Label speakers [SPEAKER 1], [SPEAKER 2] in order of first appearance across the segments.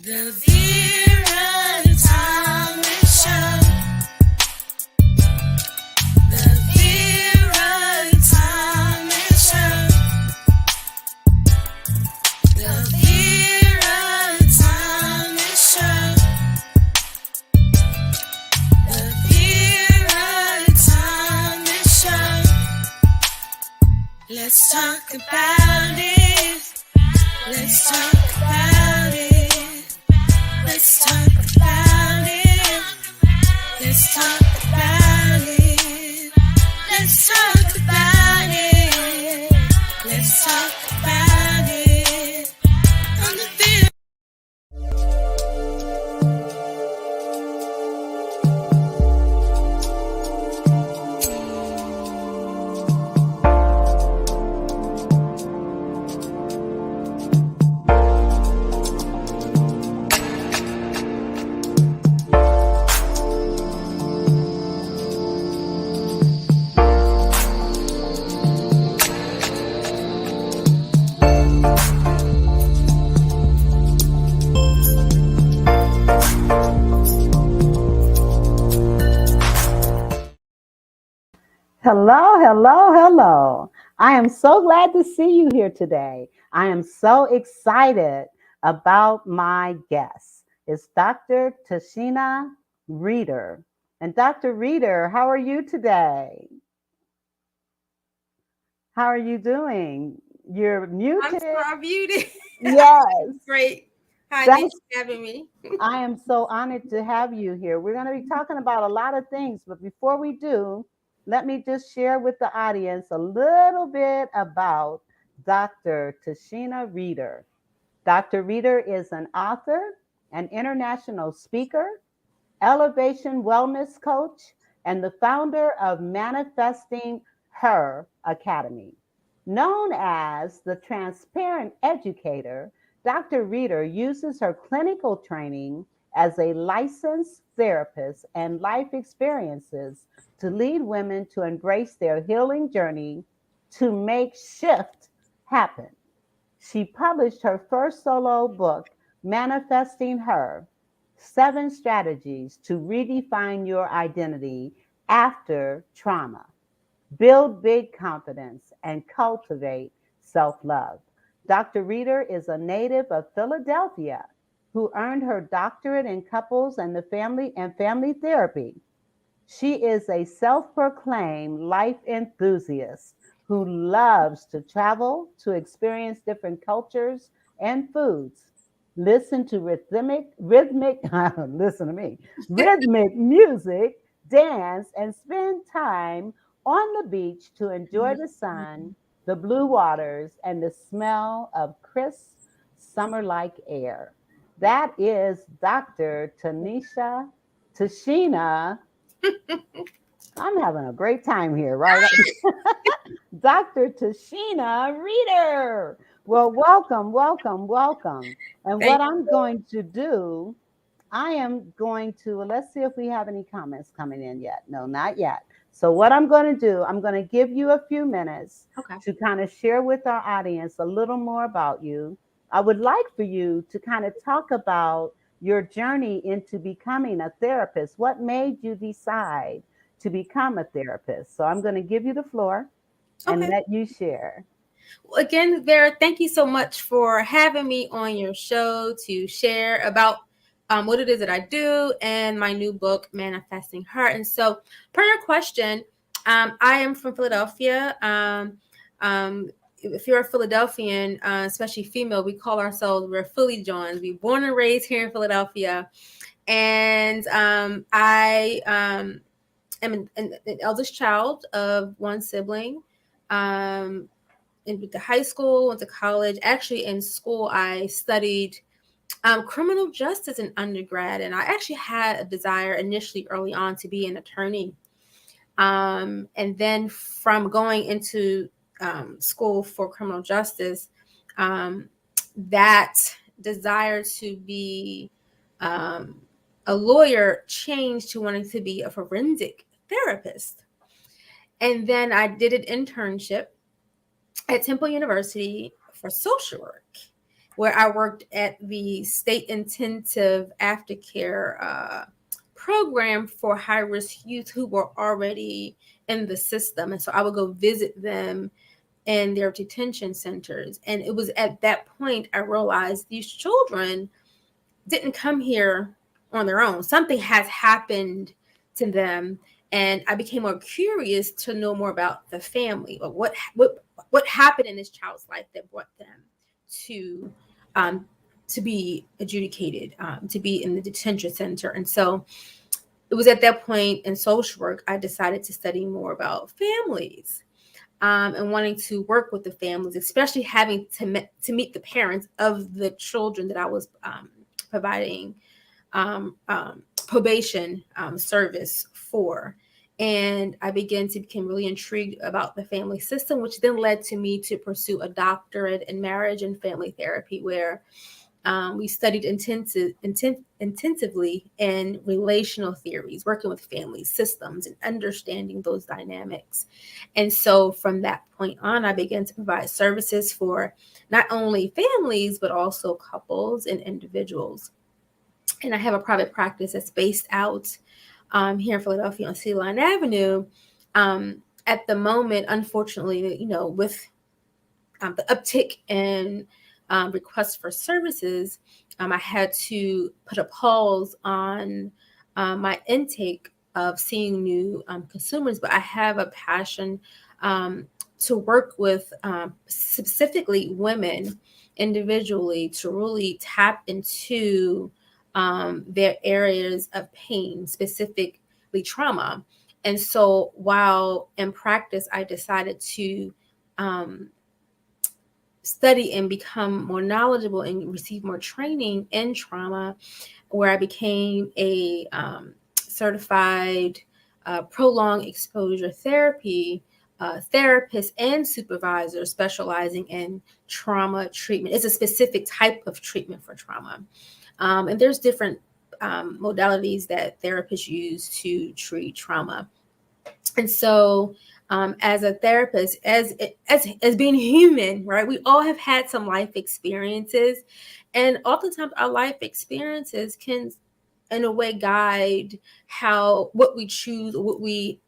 [SPEAKER 1] The Vera Thomas Show. The Vera Thomas Show. The Vera Thomas Show. The Vera Thomas Show. Let's talk about it. Let's talk about it. Let's talk about it. Let's talk about it. Let's talk about it. Let's talk about it. On the Vera.
[SPEAKER 2] Hello, hello, hello. I am so glad to see you here today. I am so excited about my guest. It's Dr. Tashina Reeder. And Dr. Reeder, how are you today? How are you doing? You're muted.
[SPEAKER 1] I'm muted.
[SPEAKER 2] Yes.
[SPEAKER 1] Great. Hi,
[SPEAKER 2] That's,
[SPEAKER 1] thanks for having me.
[SPEAKER 2] I am so honored to have you here. We're going to be talking about a lot of things, but before we do, let me just share with the audience a little bit about Dr. Tashina Reeder. Dr. Reeder is an author, an international speaker, elevation wellness coach, and the founder of Manifesting Her Academy. Known as the Transparent Educator, Dr. Reeder uses her clinical training as a licensed therapist and life experiences to lead women to embrace their healing journey to make shift happen. She published her first solo book, Manifesting Her: 7 Strategies to Redefine Your Identity After Trauma, Build Big Confidence, and Cultivate Self-Love. Dr. Reeder is a native of Philadelphia who earned her doctorate in couples and family therapy. She is a self-proclaimed life enthusiast who loves to travel, to experience different cultures and foods, listen to listen to me, rhythmic music, dance, and spend time on the beach to enjoy the sun, the blue waters, and the smell of crisp summer-like air. That is Dr. Tashina. I'm having a great time here, right? Dr. Tashina Reeder. Well, welcome, welcome, welcome. And
[SPEAKER 1] Thank
[SPEAKER 2] what I'm going to do, let's see if we have any comments coming in yet. No, not yet. So, what I'm going to do, I'm going to give you a few minutes
[SPEAKER 1] Okay.
[SPEAKER 2] to kind of share with our audience a little more about you. I would like for you to kind of talk about your journey into becoming a therapist. What made you decide to become a therapist? So, I'm going to give you the floor and
[SPEAKER 1] Okay.
[SPEAKER 2] let you share.
[SPEAKER 1] Again, Vera, thank you so much for having me on your show to share about what it is that I do and my new book, Manifesting Her. And so, per your question, I am from Philadelphia. If you're a Philadelphian, especially female, we call ourselves, we're Philly Johns. We're born and raised here in Philadelphia. And I am an eldest child of one sibling. Went to high school, went to college. Actually, in school, I studied criminal justice in undergrad, and I actually had a desire initially early on to be an attorney. And then from going into school for criminal justice, that desire to be a lawyer changed to wanting to be a forensic therapist. And then I did an internship at Temple University for social work. where I worked at the state intensive aftercare program for high risk youth who were already in the system. And so I would go visit them in their detention centers. And it was at that point I realized these children didn't come here on their own. Something has happened to them, and I became more curious to know more about the family, but what happened in this child's life that brought them to um, to be adjudicated, to be in the detention center. And so it was at that point in social work I decided to study more about families, and wanting to work with the families, especially having to meet the parents of the children that I was providing um, um, probation service for. And I began to become really intrigued about the family system, which then led to me to pursue a doctorate in marriage and family therapy, where we studied intensively in relational theories, working with family systems and understanding those dynamics. And so from that point on, I began to provide services for not only families, but also couples and individuals. And I have a private practice that's based out here in Philadelphia on Sea Line Avenue. Um, at the moment, unfortunately, with the uptick in requests for services, I had to put a pause on my intake of seeing new consumers. But I have a passion um, to work with specifically women individually to really tap into their areas of pain, specifically trauma. And so while in practice, I decided to um, study and become more knowledgeable and receive more training in trauma, where I became a certified prolonged exposure therapy therapist and supervisor specializing in trauma treatment. It's a specific type of treatment for trauma. And there's different modalities that therapists use to treat trauma. And so as a therapist, as being human, right, we all have had some life experiences, and oftentimes our life experiences can in a way guide how what we choose, what we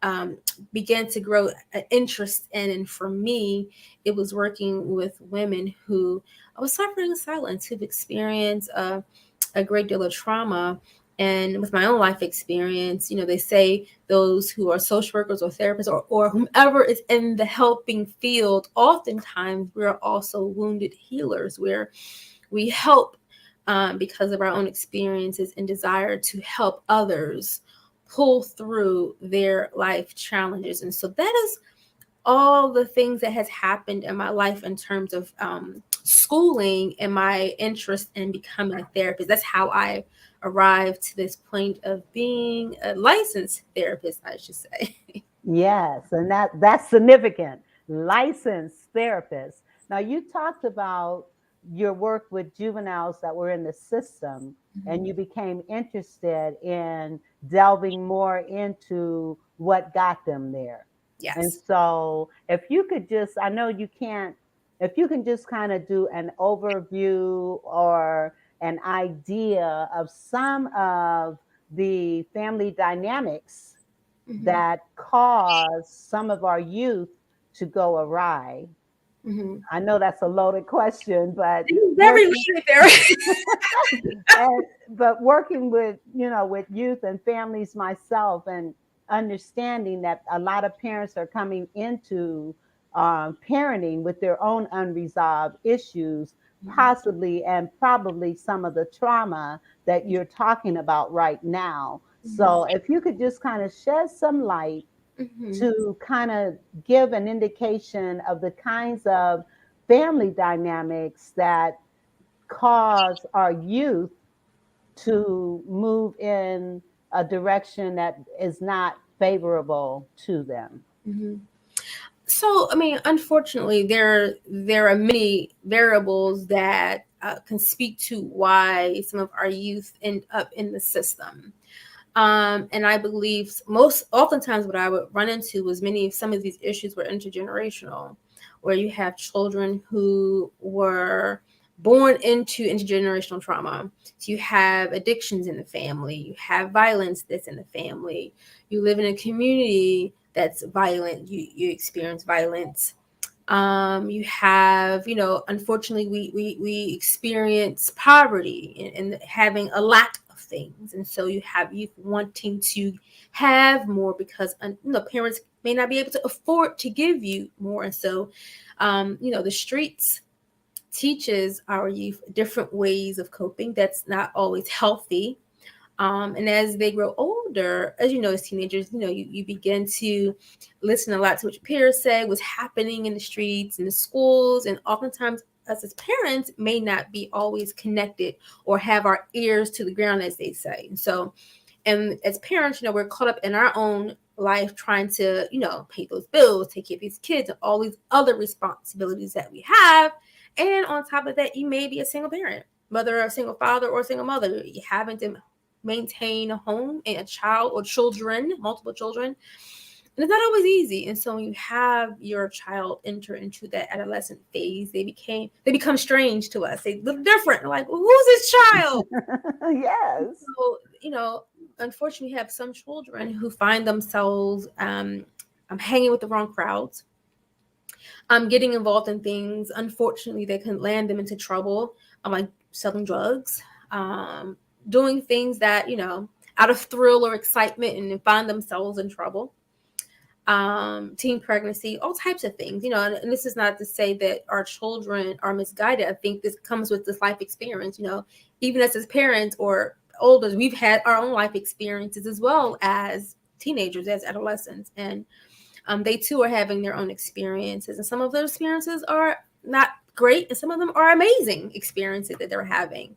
[SPEAKER 1] begin to grow an interest in. And for me, it was working with women who I was suffering in silence, who've experienced a great deal of trauma. And with my own life experience, they say those who are social workers or therapists, or whomever is in the helping field, oftentimes we're also wounded healers, where we help because of our own experiences and desire to help others pull through their life challenges. And so that is all the things that has happened in my life in terms of schooling and my interest in becoming a therapist. That's how I arrived to this point of being a licensed therapist, I should say.
[SPEAKER 2] Yes, and that's significant. Licensed therapist. Now you talked about your work with juveniles that were in the system, and you became interested in delving more into what got them there. And
[SPEAKER 1] Yes.
[SPEAKER 2] so if you could just, I know you can't, if you can just kind of do an overview or an idea of some of the family dynamics
[SPEAKER 1] Mm-hmm.
[SPEAKER 2] that cause some of our youth to go awry.
[SPEAKER 1] Mm-hmm.
[SPEAKER 2] I know that's a loaded question, but
[SPEAKER 1] Very
[SPEAKER 2] working
[SPEAKER 1] late there.
[SPEAKER 2] and, but working with with youth and families myself, and understanding that a lot of parents are coming into parenting with their own unresolved issues, possibly and probably some of the trauma that you're talking about right now. So if you could just kind of shed some light
[SPEAKER 1] Mm-hmm.
[SPEAKER 2] to kind of give an indication of the kinds of family dynamics that cause our youth to move in a direction that is not favorable to them.
[SPEAKER 1] Mm-hmm. So, I mean, unfortunately, there are many variables that can speak to why some of our youth end up in the system. And I believe most oftentimes what I would run into was some of these issues were intergenerational, where you have children who were born into intergenerational trauma. So you have addictions in the family, you have violence that's in the family, you live in a community that's violent, you experience violence. You have, unfortunately, we experience poverty and having a lack of things, and so you have youth wanting to have more because parents may not be able to afford to give you more, and so the streets teaches our youth different ways of coping that's not always healthy. And as they grow older, as you know, as teenagers, you begin to listen a lot to what your peers say, what's happening in the streets, in the schools, and oftentimes us as parents may not be always connected or have our ears to the ground, as they say. And so, and as parents, we're caught up in our own life trying to, pay those bills, take care of these kids, and all these other responsibilities that we have. And on top of that, you may be a single parent, whether a single father or a single mother. You having to maintain a home and a child or children, multiple children. And it's not always easy. And so when you have your child enter into that adolescent phase, they become strange to us. They look different. Like, well, who's this child?
[SPEAKER 2] Yes.
[SPEAKER 1] So, unfortunately, we have some children who find themselves hanging with the wrong crowds, getting involved in things, unfortunately, that can land them into trouble, like selling drugs, doing things that, out of thrill or excitement, and find themselves in trouble. Teen pregnancy, all types of things, and this is not to say that our children are misguided. I think this comes with this life experience, even as parents or older, we've had our own life experiences as well as teenagers, as adolescents, and they too are having their own experiences, and some of those experiences are not great, and some of them are amazing experiences that they're having.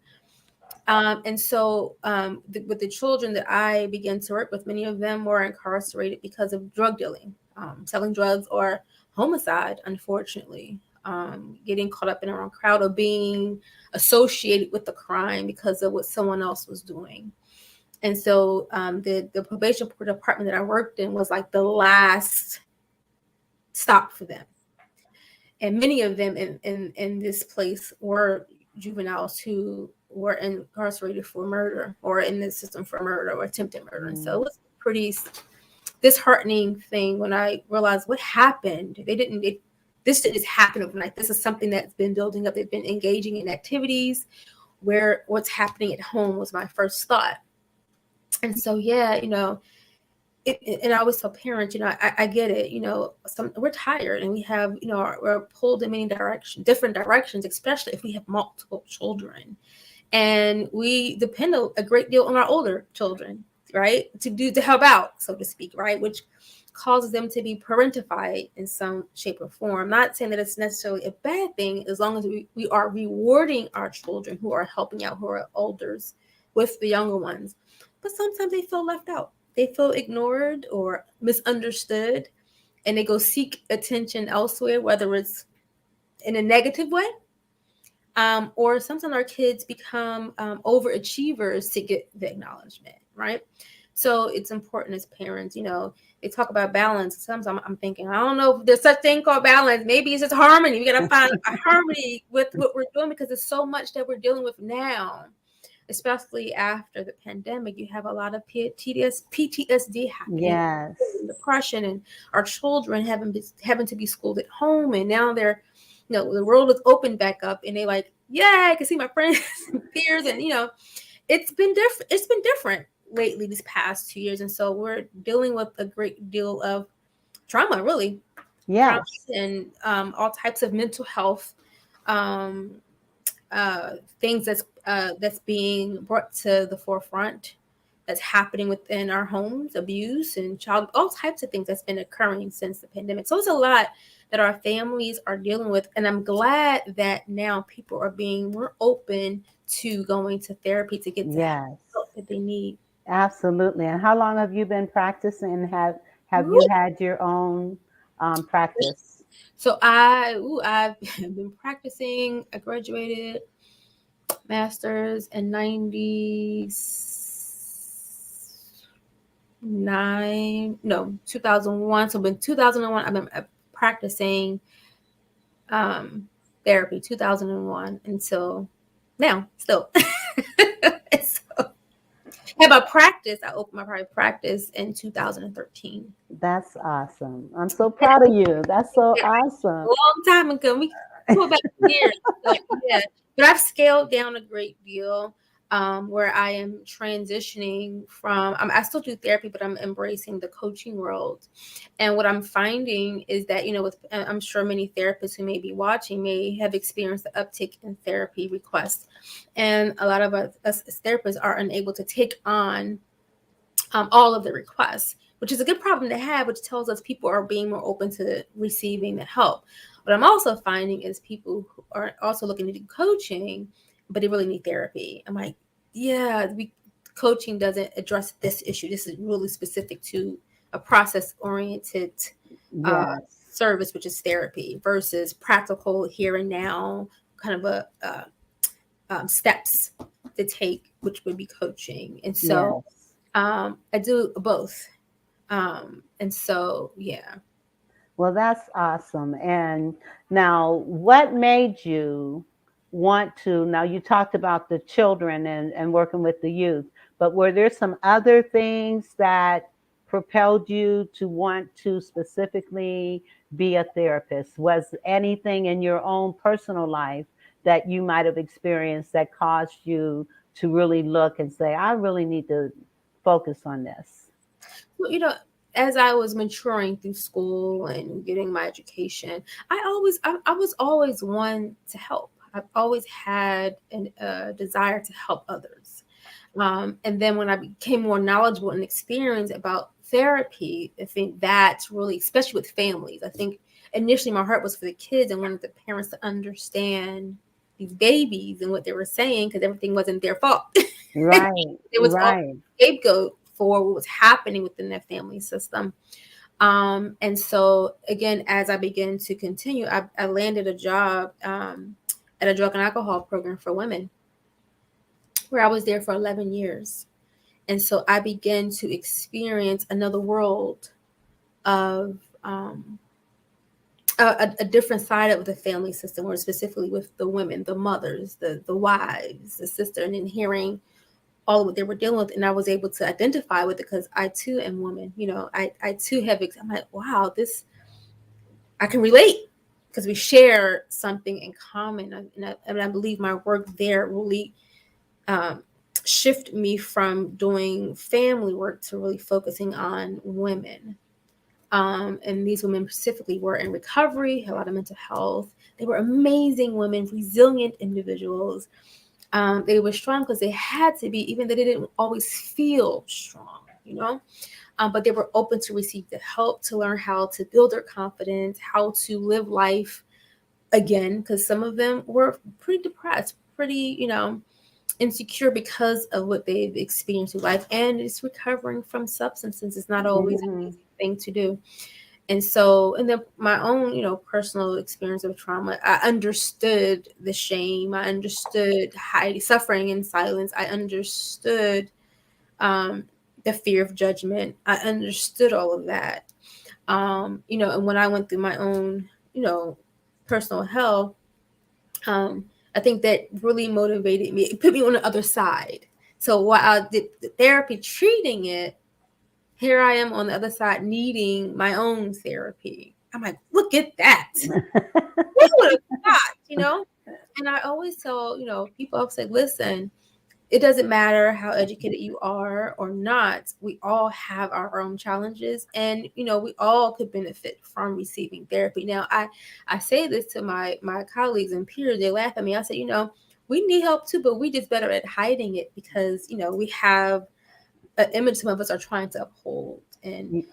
[SPEAKER 1] And so with the children that I began to work with, many of them were incarcerated because of drug dealing, selling drugs, or homicide, unfortunately, getting caught up in a wrong crowd or being associated with the crime because of what someone else was doing. And so the probation department that I worked in was like the last stop for them. And many of them in this place were juveniles who were incarcerated for murder, or in the system for murder or attempted murder. And so it was pretty disheartening thing when I realized what happened. This didn't just happen overnight. This is something that's been building up. They've been engaging in activities where what's happening at home was my first thought. And so, yeah, and I always tell parents, I get it, we're tired, and we have, we're pulled in many directions, different directions, especially if we have multiple children. And we depend a great deal on our older children, right? To help out, so to speak, right? Which causes them to be parentified in some shape or form. I'm not saying that it's necessarily a bad thing, as long as we are rewarding our children who are helping out, who are elders, with the younger ones. But sometimes they feel left out. They feel ignored or misunderstood, and they go seek attention elsewhere, whether it's in a negative way, or sometimes our kids become overachievers to get the acknowledgement, right? So it's important as parents, they talk about balance. Sometimes I'm thinking, I don't know if there's such thing called balance. Maybe it's just harmony. We got to find a harmony with what we're doing, because there's so much that we're dealing with now, especially after the pandemic. You have a lot of PTSD happening,
[SPEAKER 2] Yes.
[SPEAKER 1] depression, and our children having to be schooled at home, and now they're, the world is opened back up, and they like, yeah, I can see my friends and peers, and it's been different. It's been different lately these past 2 years, and so we're dealing with a great deal of trauma, really, trauma,
[SPEAKER 2] Yes.
[SPEAKER 1] and all types of mental health um, things that's being brought to the forefront, that's happening within our homes, abuse and child, all types of things that's been occurring since the pandemic. So it's a lot that our families are dealing with, and I'm glad that now people are being more open to going to therapy to get the
[SPEAKER 2] Yes.
[SPEAKER 1] help that they need.
[SPEAKER 2] Absolutely. And how long have you been practicing? Have you had your own practice?
[SPEAKER 1] So I've been practicing. I graduated master's in 2001. So in 2001, I've been practicing therapy, 2001 until now, still. So, about practice, I opened my private practice in 2013.
[SPEAKER 2] That's awesome. I'm so proud of you. That's so
[SPEAKER 1] Yeah,
[SPEAKER 2] awesome.
[SPEAKER 1] a long time ago. We go back years. So yeah, but I've scaled down a great deal. Where I am transitioning from, I still do therapy, but I'm embracing the coaching world. And what I'm finding is that, with I'm sure many therapists who may be watching may have experienced the uptick in therapy requests, and a lot of us as therapists are unable to take on all of the requests, which is a good problem to have, which tells us people are being more open to receiving the help. What I'm also finding is people who are also looking to do coaching, but they really need therapy. I'm like, yeah, coaching doesn't address this issue. This is really specific to a process oriented uh,
[SPEAKER 2] Yes.
[SPEAKER 1] service, which is therapy, versus practical here and now kind of steps to take, which would be coaching. And so
[SPEAKER 2] Yes.
[SPEAKER 1] I do both. And so, yeah.
[SPEAKER 2] Well, that's awesome. And now, what made you want to? Now, you talked about the children and working with the youth, but were there some other things that propelled you to want to specifically be a therapist? Was anything in your own personal life that you might have experienced that caused you to really look and say, I really need to focus on this?
[SPEAKER 1] Well, as I was maturing through school and getting my education, I was always one to help. I've always had a desire to help others. And then when I became more knowledgeable and experienced about therapy, I think that's really, especially with families, I think initially my heart was for the kids and wanted the parents to understand these babies and what they were saying, because everything wasn't their fault.
[SPEAKER 2] Right,
[SPEAKER 1] It was all
[SPEAKER 2] right.
[SPEAKER 1] scapegoat for what was happening within their family system. And so again, as I began to continue, I landed a job at a drug and alcohol program for women, where I was there for 11 years. And so I began to experience another world of a different side of the family system, or specifically with the women, the mothers, the wives, the sister, and then hearing all of what they were dealing with. And I was able to identify with it because I too am woman. I too have, I'm like, wow, I can relate, because we share something in common. And I believe my work there really um, shift me from doing family work to really focusing on women. And these women specifically were in recovery, had a lot of mental health. They were amazing women, resilient individuals. They were strong because they had to be, even though they didn't always feel strong. But they were open to receive the help, to learn how to build their confidence, how to live life again, because some of them were pretty depressed, pretty, insecure because of what they've experienced in life, and it's recovering from substances. It's not always an
[SPEAKER 2] Hmm.
[SPEAKER 1] easy thing to do. And so, and then my own, personal experience of trauma, I understood the shame. I understood hiding, suffering in silence. I understood um, the fear of judgment. I understood all of that. And when I went through my own, personal hell, I think that really motivated me. It put me on the other side. So while I did the therapy treating it, here I am on the other side needing my own therapy. I'm like, look at that. Who would have thought? And I always tell, people, I'll say, listen, it doesn't matter how educated you are or not. We all have our own challenges, and we all could benefit from receiving therapy. Now, I say this to my colleagues and peers. They laugh at me. I say, we need help too, but we just better at hiding it, because we have an image some of us are trying to uphold. And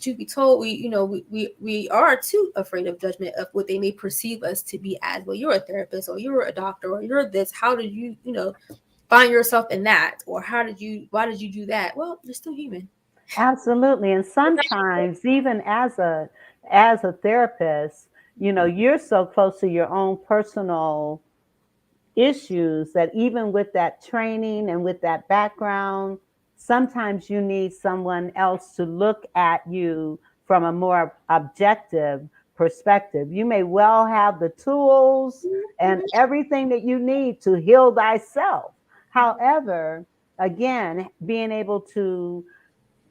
[SPEAKER 1] truth be told, we are too afraid of judgment, of what they may perceive us to be as. Well, you're a therapist, or you're a doctor, or you're this. How did you find yourself in that? Or why did you do that? Well, you're still human.
[SPEAKER 2] Absolutely. And sometimes even as a therapist, you're so close to your own personal issues that even with that training and with that background, sometimes you need someone else to look at you from a more objective perspective. You may well have the tools and everything that you need to heal thyself. However, again, being able to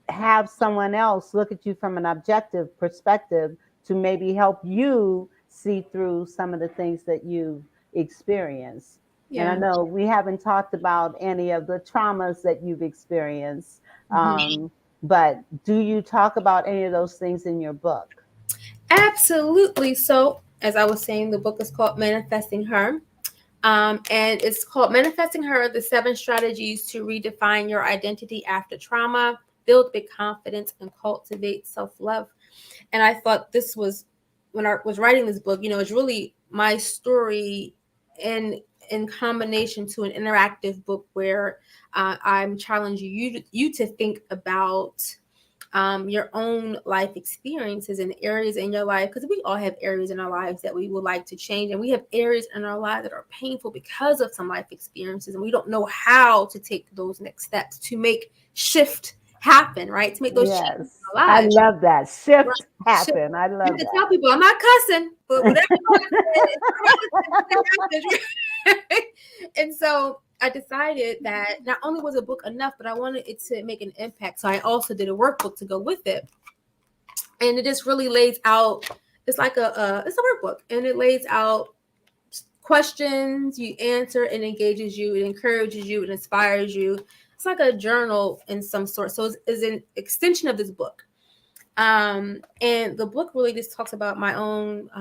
[SPEAKER 2] have someone else look at you from an objective perspective to maybe help you see through some of the things that you've experienced. And I
[SPEAKER 1] Yeah.
[SPEAKER 2] know we haven't talked about any of the traumas that you've experienced,
[SPEAKER 1] Mhm.
[SPEAKER 2] but do you talk about any of those things in your book?
[SPEAKER 1] Absolutely. So, as I was saying, the book is called Manifesting Her. And it's called Manifesting Her, the 7 strategies to redefine your identity after trauma, build big confidence, and cultivate self-love. And I thought this was, when I was writing this book, it's really my story in in combination to an interactive book where I'm challenging you to think about your own life experiences and areas in your life, because we all have areas in our lives that we would like to change, and we have areas in our lives that are painful because of some life experiences, and we don't know how to take those next steps to make shift happen, right? To make those changes
[SPEAKER 2] Yes,
[SPEAKER 1] in our
[SPEAKER 2] I
[SPEAKER 1] lives.
[SPEAKER 2] love that.
[SPEAKER 1] Right.
[SPEAKER 2] Shift
[SPEAKER 1] Shift.
[SPEAKER 2] happen. I
[SPEAKER 1] You
[SPEAKER 2] love
[SPEAKER 1] can
[SPEAKER 2] that.
[SPEAKER 1] tell people I'm not cussing, but whatever happens. And so I decided that not only was a book enough, but I wanted it to make an impact. So I also did a workbook to go with it, and it just really lays out. It's like it's a workbook, and it lays out questions you answer, and engages you, it encourages you, it inspires you. It's like a journal in some sort, so it's an extension of this book. And the book really just talks about my own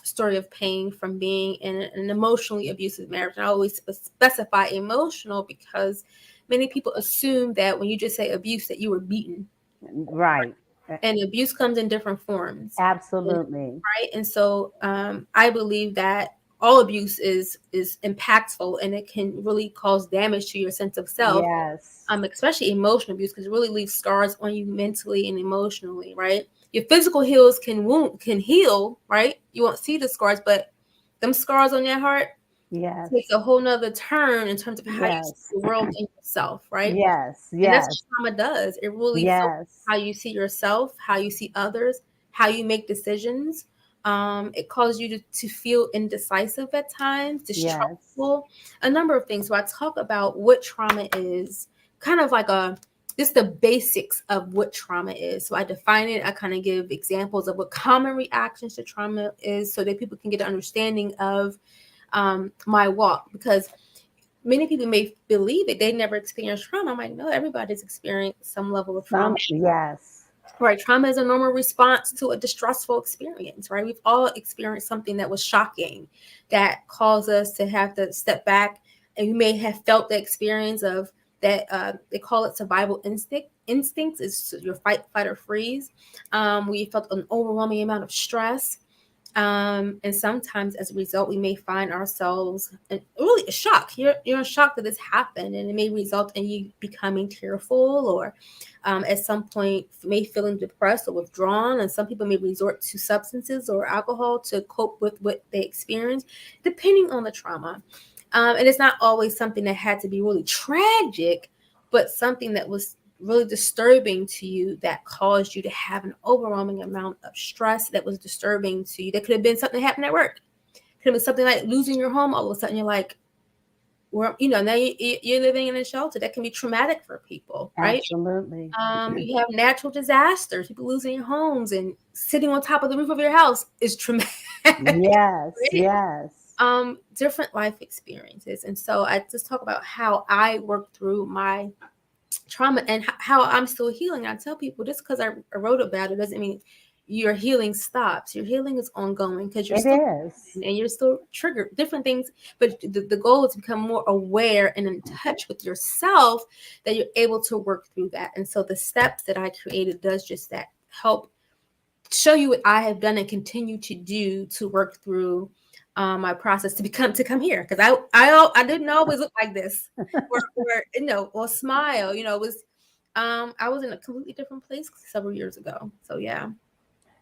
[SPEAKER 1] story of pain from being in an emotionally abusive marriage. And I always specify emotional because many people assume that when you just say abuse that you were beaten,
[SPEAKER 2] Right.
[SPEAKER 1] and abuse comes in different forms. And,
[SPEAKER 2] Absolutely.
[SPEAKER 1] right. And so I believe that all abuse is impactful, and it can really cause damage to your sense of self,
[SPEAKER 2] Yes.
[SPEAKER 1] especially emotional abuse, because it really leaves scars on you mentally and emotionally, right? Your physical heals can heal, right? You won't see the scars, but them scars on your heart
[SPEAKER 2] Yes.
[SPEAKER 1] takes a whole nother turn in terms of how you see
[SPEAKER 2] Yes.
[SPEAKER 1] the world and yourself, right?
[SPEAKER 2] Yes.
[SPEAKER 1] And that's
[SPEAKER 2] Yes.
[SPEAKER 1] what trauma does. It really focuses
[SPEAKER 2] Yes.
[SPEAKER 1] how you see yourself, how you see others, how you make decisions. It causes you to feel indecisive at times,
[SPEAKER 2] Yes.
[SPEAKER 1] distrustful, a number of things. So I talk about what trauma is, kind of like just the basics of what trauma is. So I define it. I kind of give examples of what common reactions to trauma is, so that people can get an understanding of my walk, because many people may believe it. They never experienced trauma. I'm like, no, everybody's experienced some level of trauma.
[SPEAKER 2] Yes.
[SPEAKER 1] Right. Trauma is a normal response to a distressful experience, right? We've all experienced something that was shocking, that caused us to have to step back. And you may have felt the experience of that. They call it survival instincts. It's your fight, flight, or freeze. We felt an overwhelming amount of stress, and sometimes as a result, we may find ourselves in really a shock. You're in shock that this happened, and it may result in you becoming tearful, or at some point may feeling depressed or withdrawn. And some people may resort to substances or alcohol to cope with what they experience, depending on the trauma. And it's not always something that had to be really tragic, but something that was really disturbing to you, that caused you to have an overwhelming amount of stress, that was disturbing to you. That could have been something that happened at work. Could have been something like losing your home. All of a sudden you're like, well, now you're living in a shelter. That can be traumatic for people, right?
[SPEAKER 2] Absolutely.
[SPEAKER 1] You have natural disasters, people losing their homes, and sitting on top of the roof of your house is traumatic.
[SPEAKER 2] Yes.
[SPEAKER 1] Right?
[SPEAKER 2] Yes.
[SPEAKER 1] Different life experiences. And so I just talk about how I work through my trauma, and how I'm still healing. I tell people, just because I wrote about it doesn't mean your healing stops. Your healing is ongoing, because you're
[SPEAKER 2] It
[SPEAKER 1] still
[SPEAKER 2] is.
[SPEAKER 1] and you're still triggered different things. But the goal is to become more aware and in touch with yourself, that you're able to work through that. And so the steps that I created does just that: help show you what I have done and continue to do to work through my process to come here, because I didn't always look like this, or smile. It was I was in a completely different place several years ago. So yeah.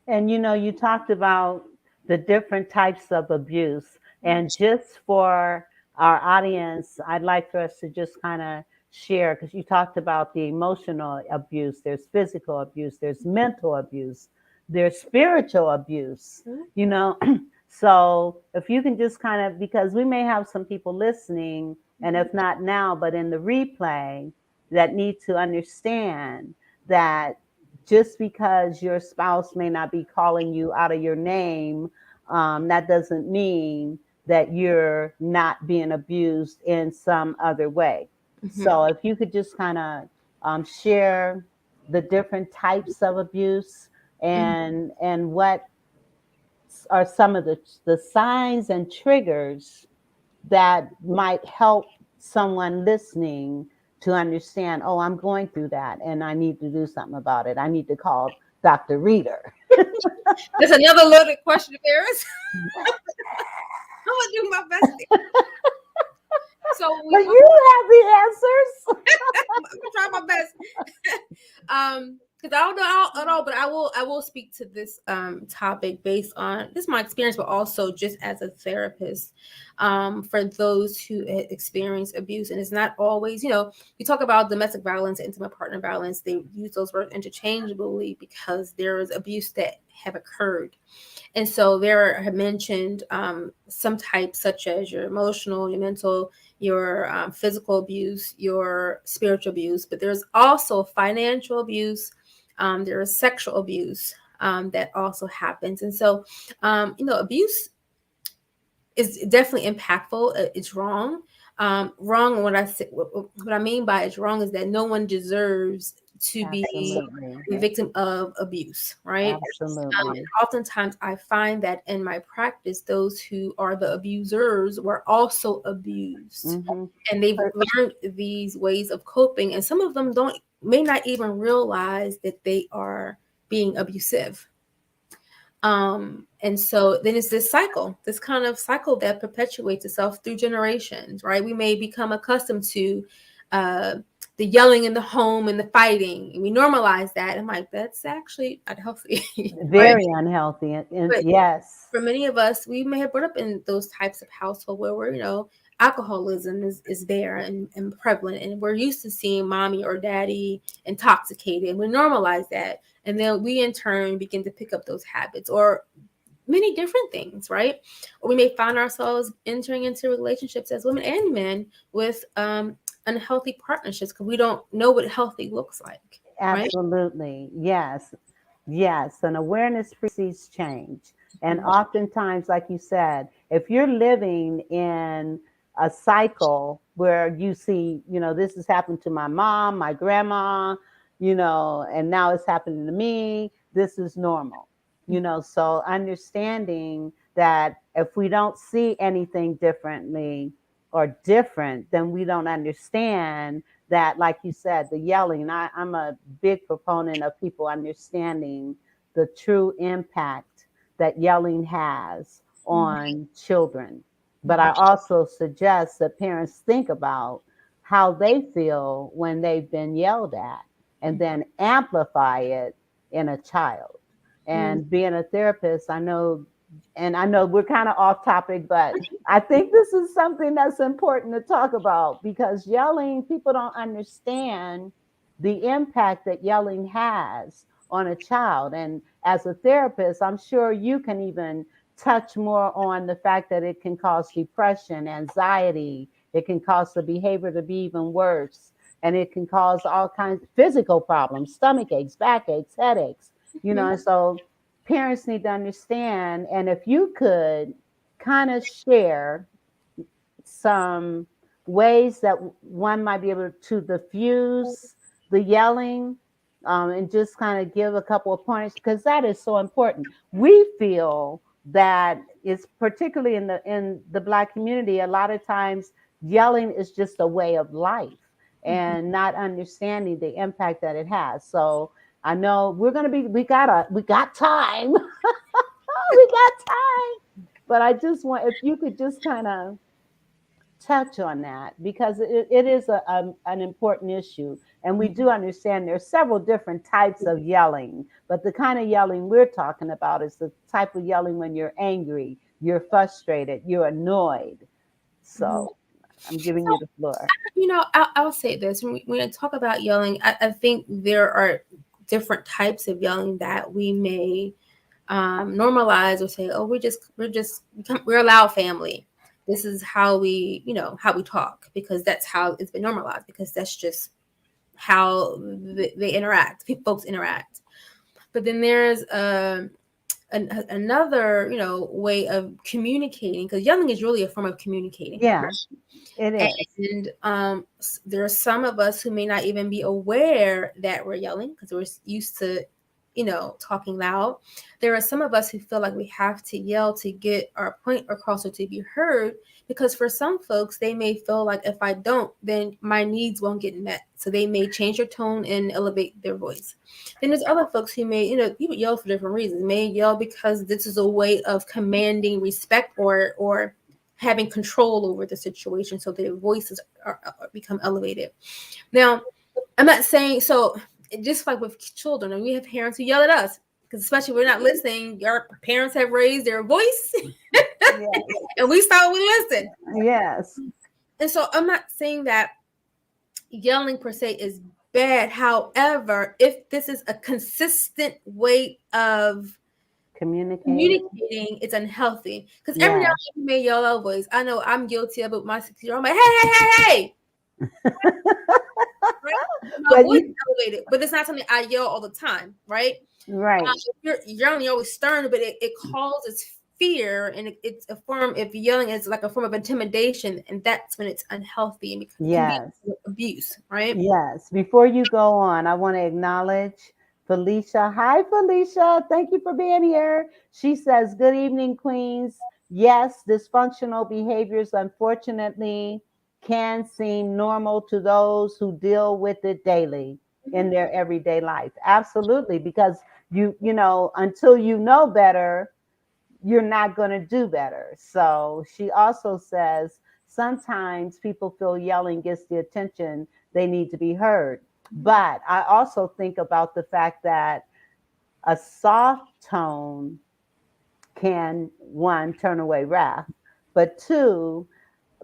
[SPEAKER 2] And you talked about the different types of abuse. And just for our audience, I'd like for us to just kind of share, because you talked about the emotional abuse, there's physical abuse, there's mental abuse. there's spiritual abuse, you know. So if you can just kind of, because we may have some people listening, and if not now, but in the replay, that need to understand that just because your spouse may not be calling you out of your name, that doesn't mean that you're not being abused in some other way. So if you could just kind of share the different types of abuse, and what are some of the signs and triggers that might help someone listening to understand, oh, I'm going through that and I need to do something about it. I need to call Dr. Reeder.
[SPEAKER 1] That's another loaded question, Paris. I'm gonna do my best. So
[SPEAKER 2] But you have the answers.
[SPEAKER 1] I'm gonna try my best. Because I don't know at all, but I will speak to this topic based on this my experience, but also just as a therapist, for those who experience abuse. And it's not always, you talk about domestic violence, intimate partner violence, they use those words interchangeably because there is abuse that have occurred. And so Vera had mentioned some types such as your emotional, your mental, your physical abuse, your spiritual abuse, but there's also financial abuse. There is sexual abuse that also happens. And so, abuse is definitely impactful. It's wrong. Wrong. What I mean by it's wrong is that no one deserves to be
[SPEAKER 2] Absolutely.
[SPEAKER 1] the victim of abuse, right?
[SPEAKER 2] Absolutely.
[SPEAKER 1] Oftentimes, I find that in my practice, those who are the abusers were also abused,
[SPEAKER 2] Mm-hmm.
[SPEAKER 1] and they've learned these ways of coping. And some of them may not even realize that they are being abusive. And so then it's this kind of cycle that perpetuates itself through generations, right? We may become accustomed to uh, the yelling in the home and the fighting, and we normalize that. I'm like, that's actually unhealthy, right?
[SPEAKER 2] Very unhealthy. And
[SPEAKER 1] But
[SPEAKER 2] yes,
[SPEAKER 1] for many of us, we may have brought up in those types of household where alcoholism is there and prevalent, and we're used to seeing mommy or daddy intoxicated, and we normalize that. And then we in turn begin to pick up those habits or many different things, right? Or we may find ourselves entering into relationships as women and men with unhealthy partnerships because we don't know what healthy looks like, right?
[SPEAKER 2] absolutely. Yes. Yes. And awareness precedes change. And oftentimes, like you said, if you're living in a cycle where you see, this has happened to my mom, my grandma, and now it's happening to me, this is normal. So understanding that if we don't see anything differently or different, then we don't understand that, like you said, the yelling. I'm a big proponent of people understanding the true impact that yelling has on children. But I also suggest that parents think about how they feel when they've been yelled at and then amplify it in a child. And being a therapist, I know, and I know we're kind of off topic, but I think this is something that's important to talk about because yelling, people don't understand the impact that yelling has on a child. And as a therapist, I'm sure you can even touch more on the fact that it can cause depression, anxiety, it can cause the behavior to be even worse, and it can cause all kinds of physical problems, stomach aches, backaches, headaches, and so parents need to understand. And if you could kind of share some ways that one might be able to diffuse the yelling, and just kind of give a couple of points because that is so important. We feel that it's particularly in the Black community. A lot of times, yelling is just a way of life, and not understanding the impact that it has. So I know we got time. We got time. But I just want, if you could just kind of touch on that because it is an important issue. And we do understand there's several different types of yelling, but the kind of yelling we're talking about is the type of yelling when you're angry, you're frustrated, you're annoyed. So I'm giving you the floor.
[SPEAKER 1] I'll say this when I talk about yelling, I think there are different types of yelling that we may normalize or say, oh, we're a loud family. This is how we, how we talk, because that's how it's been normalized, because that's just how they interact. Folks interact. But then there's another, way of communicating, because yelling is really a form of communicating.
[SPEAKER 2] Yeah, it is.
[SPEAKER 1] And there are some of us who may not even be aware that we're yelling because we're used to, talking loud. There are some of us who feel like we have to yell to get our point across or to be heard, because for some folks, they may feel like if I don't, then my needs won't get met. So they may change their tone and elevate their voice. Then there's other folks who may, people yell for different reasons. May yell because this is a way of commanding respect or having control over the situation, so their voices become elevated. Now, I'm not saying so. Just like with children, and we have parents who yell at us because, especially, we're not listening. Your parents have raised their voice,
[SPEAKER 2] Yes.
[SPEAKER 1] and we start we listen.
[SPEAKER 2] Yes.
[SPEAKER 1] And so, I'm not saying that yelling per se is bad. However, if this is a consistent way of
[SPEAKER 2] Communicating.
[SPEAKER 1] communicating, it's unhealthy. Because every now
[SPEAKER 2] Yes.
[SPEAKER 1] and then you may yell out voice. I know I'm guilty of it. My 6-year-old, I'm like, hey, right? My
[SPEAKER 2] But
[SPEAKER 1] voice
[SPEAKER 2] you
[SPEAKER 1] is elevated, but it's not something I yell all the time, right?
[SPEAKER 2] right.
[SPEAKER 1] If you're yelling, you're always stern, but it causes fear, and it's a form. If yelling is like a form of intimidation, and that's when it's unhealthy and can be
[SPEAKER 2] Yes.
[SPEAKER 1] abuse, right?
[SPEAKER 2] Yes. Before you go on, I want to acknowledge Felicia. Hi, Felicia. Thank you for being here. She says, good evening, Queens. Yes, dysfunctional behaviors unfortunately can seem normal to those who deal with it daily in their everyday life. Absolutely, because until you know better, you're not going to do better. So she also says sometimes people feel yelling gets the attention they need to be heard. But I also think about the fact that a soft tone can, one, turn away wrath, but two,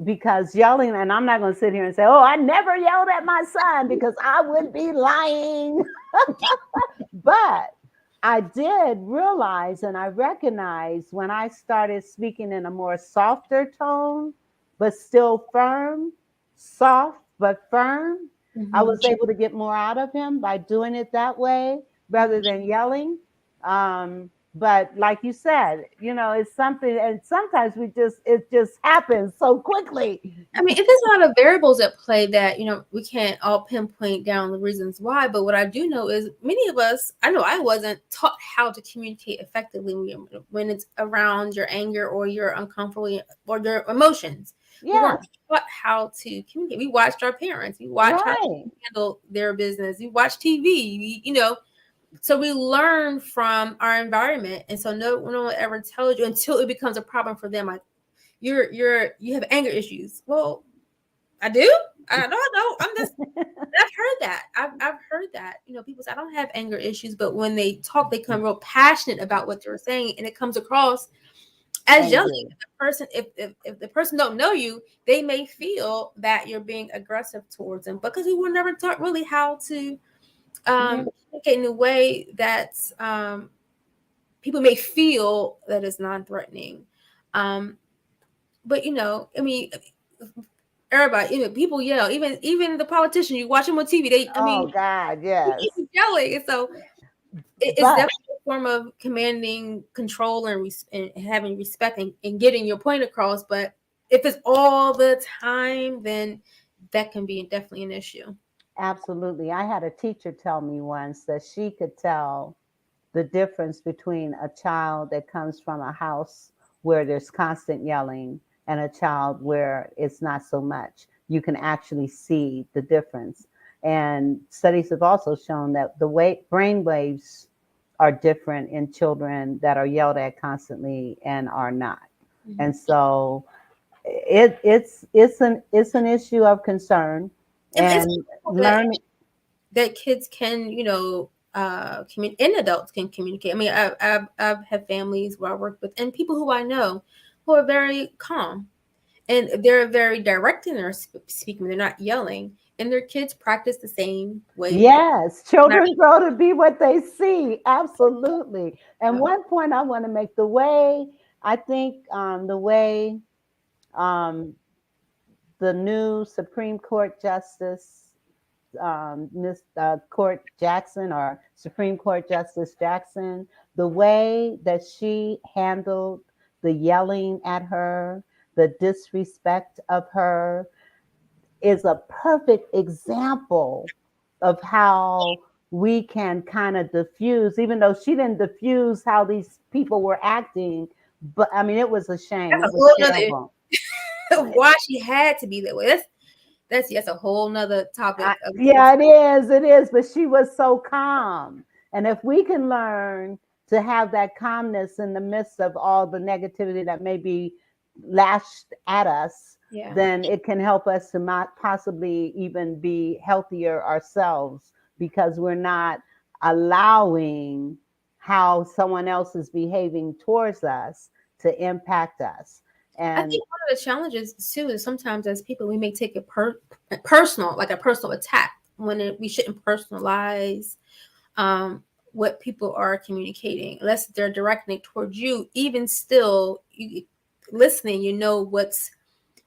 [SPEAKER 2] because yelling, and I'm not going to sit here and say, oh, I never yelled at my son because I would be lying. But I did realize and I recognized when I started speaking in a more softer tone, but still firm, soft but firm, I
[SPEAKER 1] Mm-hmm.
[SPEAKER 2] was able to get more out of him by doing it that way rather than yelling. But like you said, it's something, and sometimes it just happens so quickly.
[SPEAKER 1] I mean, there's a lot of variables at play that, we can't all pinpoint down the reasons why. But what I do know is many of us, I know I wasn't taught how to communicate effectively when it's around your anger or your uncomfortable or your emotions. We weren't
[SPEAKER 2] Yes,
[SPEAKER 1] taught how to communicate. We watched our parents. We watched how
[SPEAKER 2] right.
[SPEAKER 1] they handle their business. We watched TV. So we learn from our environment. And so no one ever tells you until it becomes a problem for them. Like, you have anger issues. Well, I do. I don't know. I'm just. I've heard that. I've heard that. People say I don't have anger issues, but when they talk, they come real passionate about what they're saying, and it comes across as yelling.
[SPEAKER 2] Angry.
[SPEAKER 1] If the person don't know you, they may feel that you're being aggressive towards them because we were never taught really how to communicate in a way that people may feel that is non-threatening. Um, but I mean, everybody, people yell. Even the politicians, you watch them on TV.
[SPEAKER 2] Oh God,
[SPEAKER 1] They
[SPEAKER 2] yes.
[SPEAKER 1] keep yelling, and so it's
[SPEAKER 2] But
[SPEAKER 1] definitely a form of commanding control and having respect and getting your point across. But if it's all the time, then that can be definitely an issue.
[SPEAKER 2] absolutely. I had a teacher tell me once that she could tell the difference between a child that comes from a house where there's constant yelling and a child where it's not so much. You can actually see the difference. And studies have also shown that the way brain waves are different in children that are yelled at constantly and are not.
[SPEAKER 1] Mm-hmm.
[SPEAKER 2] And so it's an issue of concern
[SPEAKER 1] And it's
[SPEAKER 2] and
[SPEAKER 1] cool
[SPEAKER 2] learning.
[SPEAKER 1] that kids can, and adults can communicate. I mean, I've had families where I work with, and people who I know who are very calm, and they're very direct in their speaking. They're not yelling, and their kids practice the same way.
[SPEAKER 2] Yes,
[SPEAKER 1] Not,
[SPEAKER 2] children grow to be what they see. Absolutely. And
[SPEAKER 1] yeah.
[SPEAKER 2] one point I want to make, the way I think the way um, the new Supreme Court Justice, Miss Court Jackson, or Supreme Court Justice Jackson, the way that she handled the yelling at her, the disrespect of her, is a perfect example of how we can kind of diffuse, even though she didn't diffuse how these people were acting. But I mean, it was a shame.
[SPEAKER 1] That's
[SPEAKER 2] It
[SPEAKER 1] a
[SPEAKER 2] was
[SPEAKER 1] whole
[SPEAKER 2] terrible.
[SPEAKER 1] nother why she had to be that way. That's a whole nother topic of
[SPEAKER 2] Yeah, it is. It is. But she was so calm. And if we can learn to have that calmness in the midst of all the negativity that may be lashed at us,
[SPEAKER 1] yeah.
[SPEAKER 2] then it can help us to not possibly even be healthier ourselves, because we're not allowing how someone else is behaving towards us to impact us.
[SPEAKER 1] I
[SPEAKER 2] And
[SPEAKER 1] think one of the challenges too is sometimes as people we may take it personal, like a personal attack, when we shouldn't personalize um, what people are communicating, unless they're directing it towards you. Even still, listening, you know what's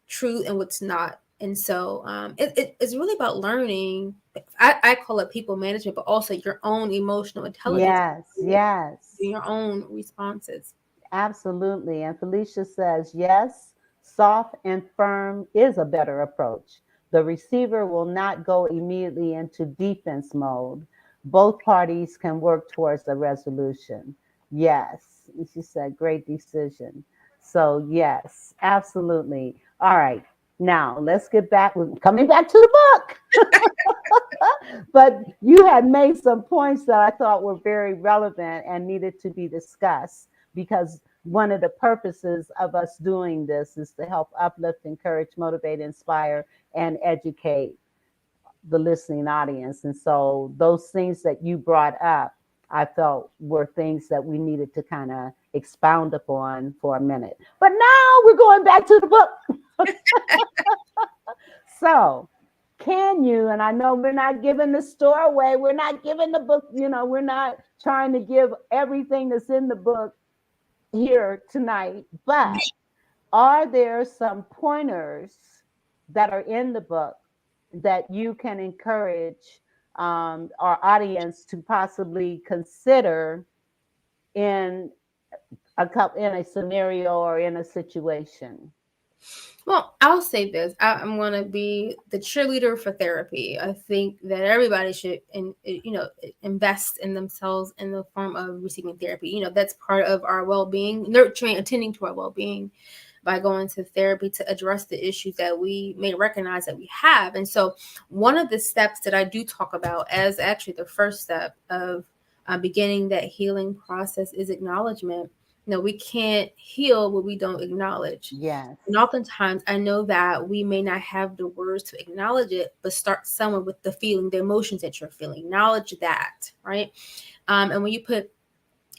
[SPEAKER 1] true and what's not. And so it's really about learning. I call it people management, but also your own emotional intelligence,
[SPEAKER 2] yes, yes.
[SPEAKER 1] your own responses.
[SPEAKER 2] Absolutely. And Felicia says, yes, soft and firm is a better approach. The receiver will not go immediately into defense mode. Both parties can work towards a resolution. Yes. And she said, great decision. So, yes, absolutely. All right. Now, let's get back. We're coming back to the book. But you had made some points that I thought were very relevant and needed to be discussed, because one of the purposes of us doing this is to help uplift, encourage, motivate, inspire, and educate the listening audience. And so those things that you brought up, I felt were things that we needed to kind of expound upon for a minute. But now we're going back to the book. So, can you, and I know we're not giving the store away, we're not giving the book, we're not trying to give everything that's in the book here tonight, but are there some pointers that are in the book that you can encourage our audience to possibly consider in in a scenario or in a situation?
[SPEAKER 1] Well, I'll say this. I'm going to be the cheerleader for therapy. I think that everybody should, invest in themselves in the form of receiving therapy. That's part of our well-being, nurturing, attending to our well-being by going to therapy to address the issues that we may recognize that we have. And so one of the steps that I do talk about as actually the first step of beginning that healing process is acknowledgement. We can't heal what we don't acknowledge.
[SPEAKER 2] Yes.
[SPEAKER 1] And oftentimes, I know that we may not have the words to acknowledge it, but start somewhere with the feeling, the emotions that you're feeling. Acknowledge that, right? And when you put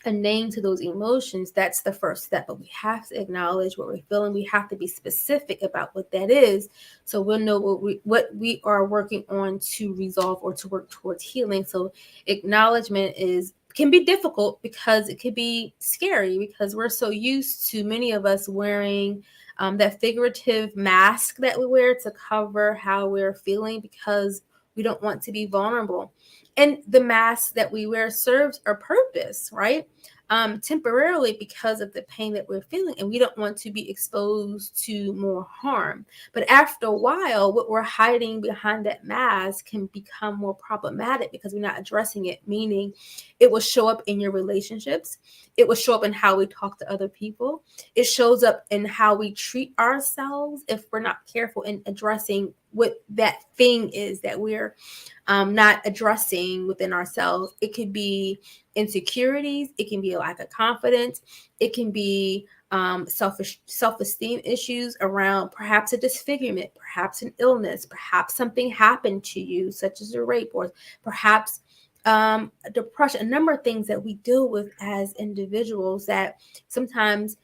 [SPEAKER 1] a name to those emotions, that's the first step. But we have to acknowledge what we're feeling. We have to be specific about what that is, so we'll know what we are working on to resolve or to work towards healing. So acknowledgement can be difficult because it could be scary, because we're so used to, many of us, wearing that figurative mask that we wear to cover how we're feeling, because we don't want to be vulnerable. And the mask that we wear serves a purpose, right? Temporarily, because of the pain that we're feeling, and we don't want to be exposed to more harm. But after a while, what we're hiding behind that mask can become more problematic because we're not addressing it, meaning it will show up in your relationships. It will show up in how we talk to other people. It shows up in how we treat ourselves if we're not careful in addressing what that thing is that we're not addressing within ourselves. It could be insecurities. It can be a lack of confidence. It can be self-esteem issues around perhaps a disfigurement, perhaps an illness, perhaps something happened to you, such as a rape, or perhaps depression. A number of things that we deal with as individuals that sometimes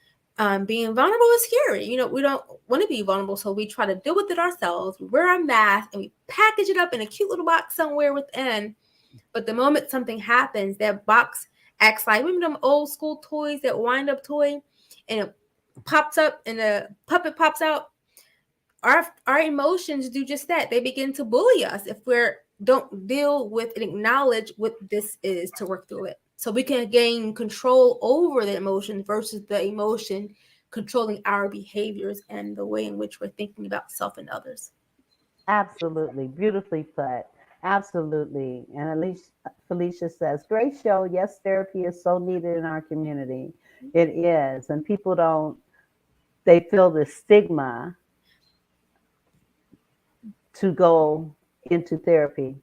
[SPEAKER 1] being vulnerable is scary. We don't want to be vulnerable, so we try to deal with it ourselves. We wear a mask and we package it up in a cute little box somewhere within. But the moment something happens, that box acts like, remember them old school toys, that wind up toy, and it pops up and the puppet pops out. Our emotions do just that. They begin to bully us if we're don't deal with and acknowledge what this is to work through it. So we can gain control over the emotion versus the emotion controlling our behaviors and the way in which we're thinking about self and others.
[SPEAKER 2] Absolutely. Beautifully put. Absolutely. And at least Felicia says, great show. Yes, therapy is so needed in our community. It is. And people don't, they feel the stigma to go into therapy.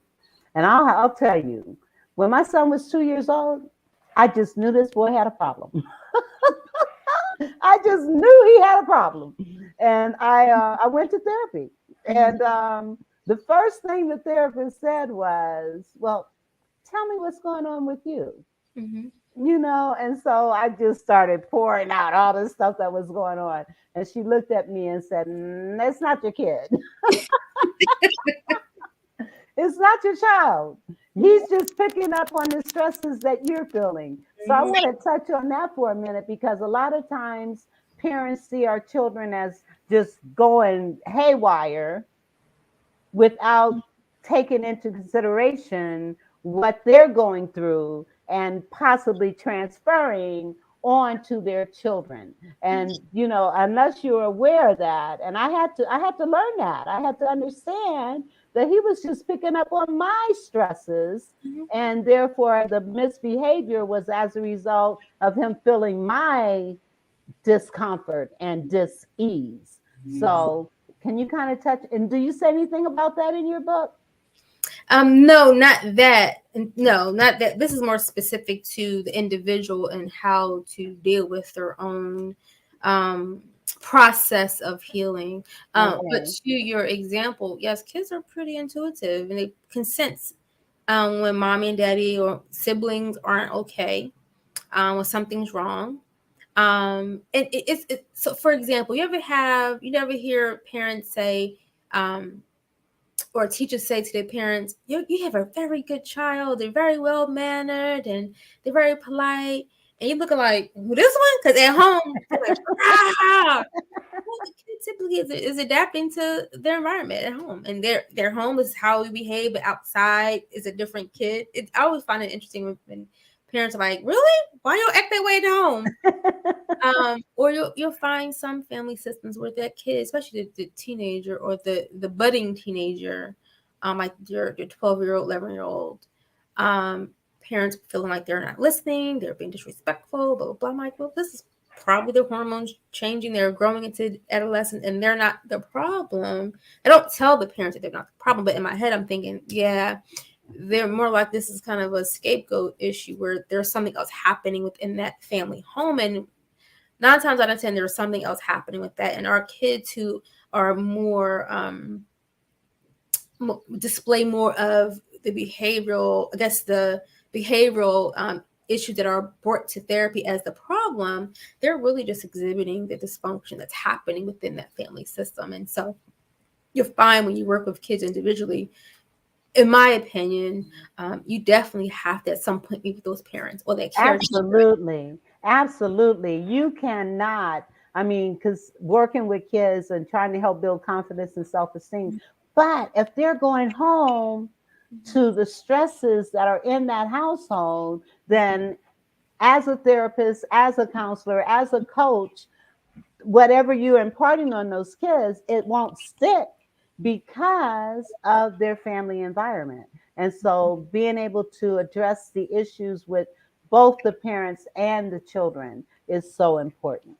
[SPEAKER 2] And I'll tell you, when my son was 2 years old, I just knew this boy had a problem. I just knew he had a problem, and I went to therapy. And the first thing the therapist said was, "Well, tell me what's going on with you."
[SPEAKER 1] Mm-hmm.
[SPEAKER 2] And so I just started pouring out all the stuff that was going on. And she looked at me and said, "That's not your kid. It's not your child. He's just picking up on the stresses that you're feeling." So I
[SPEAKER 1] Mm-hmm.
[SPEAKER 2] want to touch on that for a minute, because a lot of times parents see our children as just going haywire without taking into consideration what they're going through and possibly transferring on to their children. And unless you're aware of that, and I had to learn that. I had to understand that he was just picking up on my stresses, and therefore the misbehavior was as a result of him feeling my discomfort and dis-ease. So can you kind of touch, and do you say anything about that in your book?
[SPEAKER 1] No, not that. No, not that. This is more specific to the individual and how to deal with their own um, process of healing. But
[SPEAKER 2] Okay.
[SPEAKER 1] to your example, yes, kids are pretty intuitive and they can sense when mommy and daddy or siblings aren't okay, when something's wrong. And so. For example, you never hear parents say, or teachers say to their parents, you have a very good child. They're very well mannered and they're very polite. And you're looking like, who, this one? Because at home, they're like, ah. Well, the kid typically is adapting to their environment at home. And their home is how we behave, but outside is a different kid. I always find it interesting when parents are like, really? Why you act that way at home? Or you'll find some family systems where that kid, especially the teenager or the budding teenager, like your 12-year-old, 11-year-old, um, parents feeling like they're not listening, they're being disrespectful, blah blah blah. I'm like, well, this is probably the hormones changing. They're growing into adolescence, and they're not the problem. I don't tell the parents that they're not the problem, but in my head, I'm thinking, yeah, they're more like this is kind of a scapegoat issue where there's something else happening within that family home, and 9 times out of 10, there's something else happening with that. And our kids who are more display more of the behavioral, I guess the behavioral issues that are brought to therapy as the problem, they're really just exhibiting the dysfunction that's happening within that family system. And so you'll find when you work with kids individually, in my opinion, you definitely have to at some point meet with those parents or that caregiver.
[SPEAKER 2] Absolutely. Absolutely. You cannot, I mean, because working with kids and trying to help build confidence and self esteem, but if they're going home to the stresses that are in that household, then as a therapist, as a counselor, as a coach, whatever you're imparting on those kids, it won't stick because of their family environment. And so being able to address the issues with both the parents and the children is so important.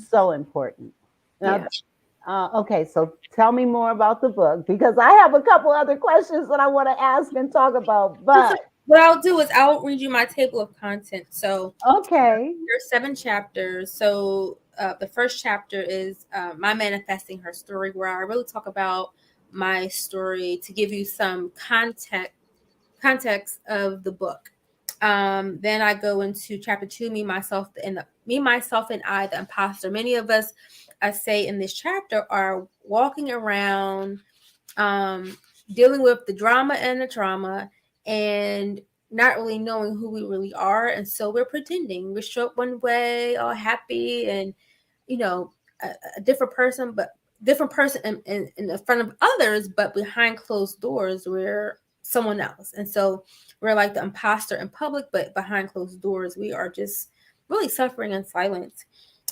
[SPEAKER 2] So important.
[SPEAKER 1] Yeah.
[SPEAKER 2] Now, okay, so tell me more about the book, because I have a couple other questions that I want to ask and talk about. But
[SPEAKER 1] What I'll do is I'll read you my table of content. So
[SPEAKER 2] okay,
[SPEAKER 1] there's 7 chapters. So the first chapter is my manifesting her story, where I really talk about my story to give you some context of the book. Then I go into chapter 2, me, myself, and I, the imposter. Many of us, I say in this chapter, are walking around, um, dealing with the drama and the trauma, and not really knowing who we really are. And so we're pretending. We show up one way, all happy, and you know, a different person, but different person in the front of others, but behind closed doors, we're someone else. And so we're like the imposter in public, but behind closed doors, we are just really suffering in silence.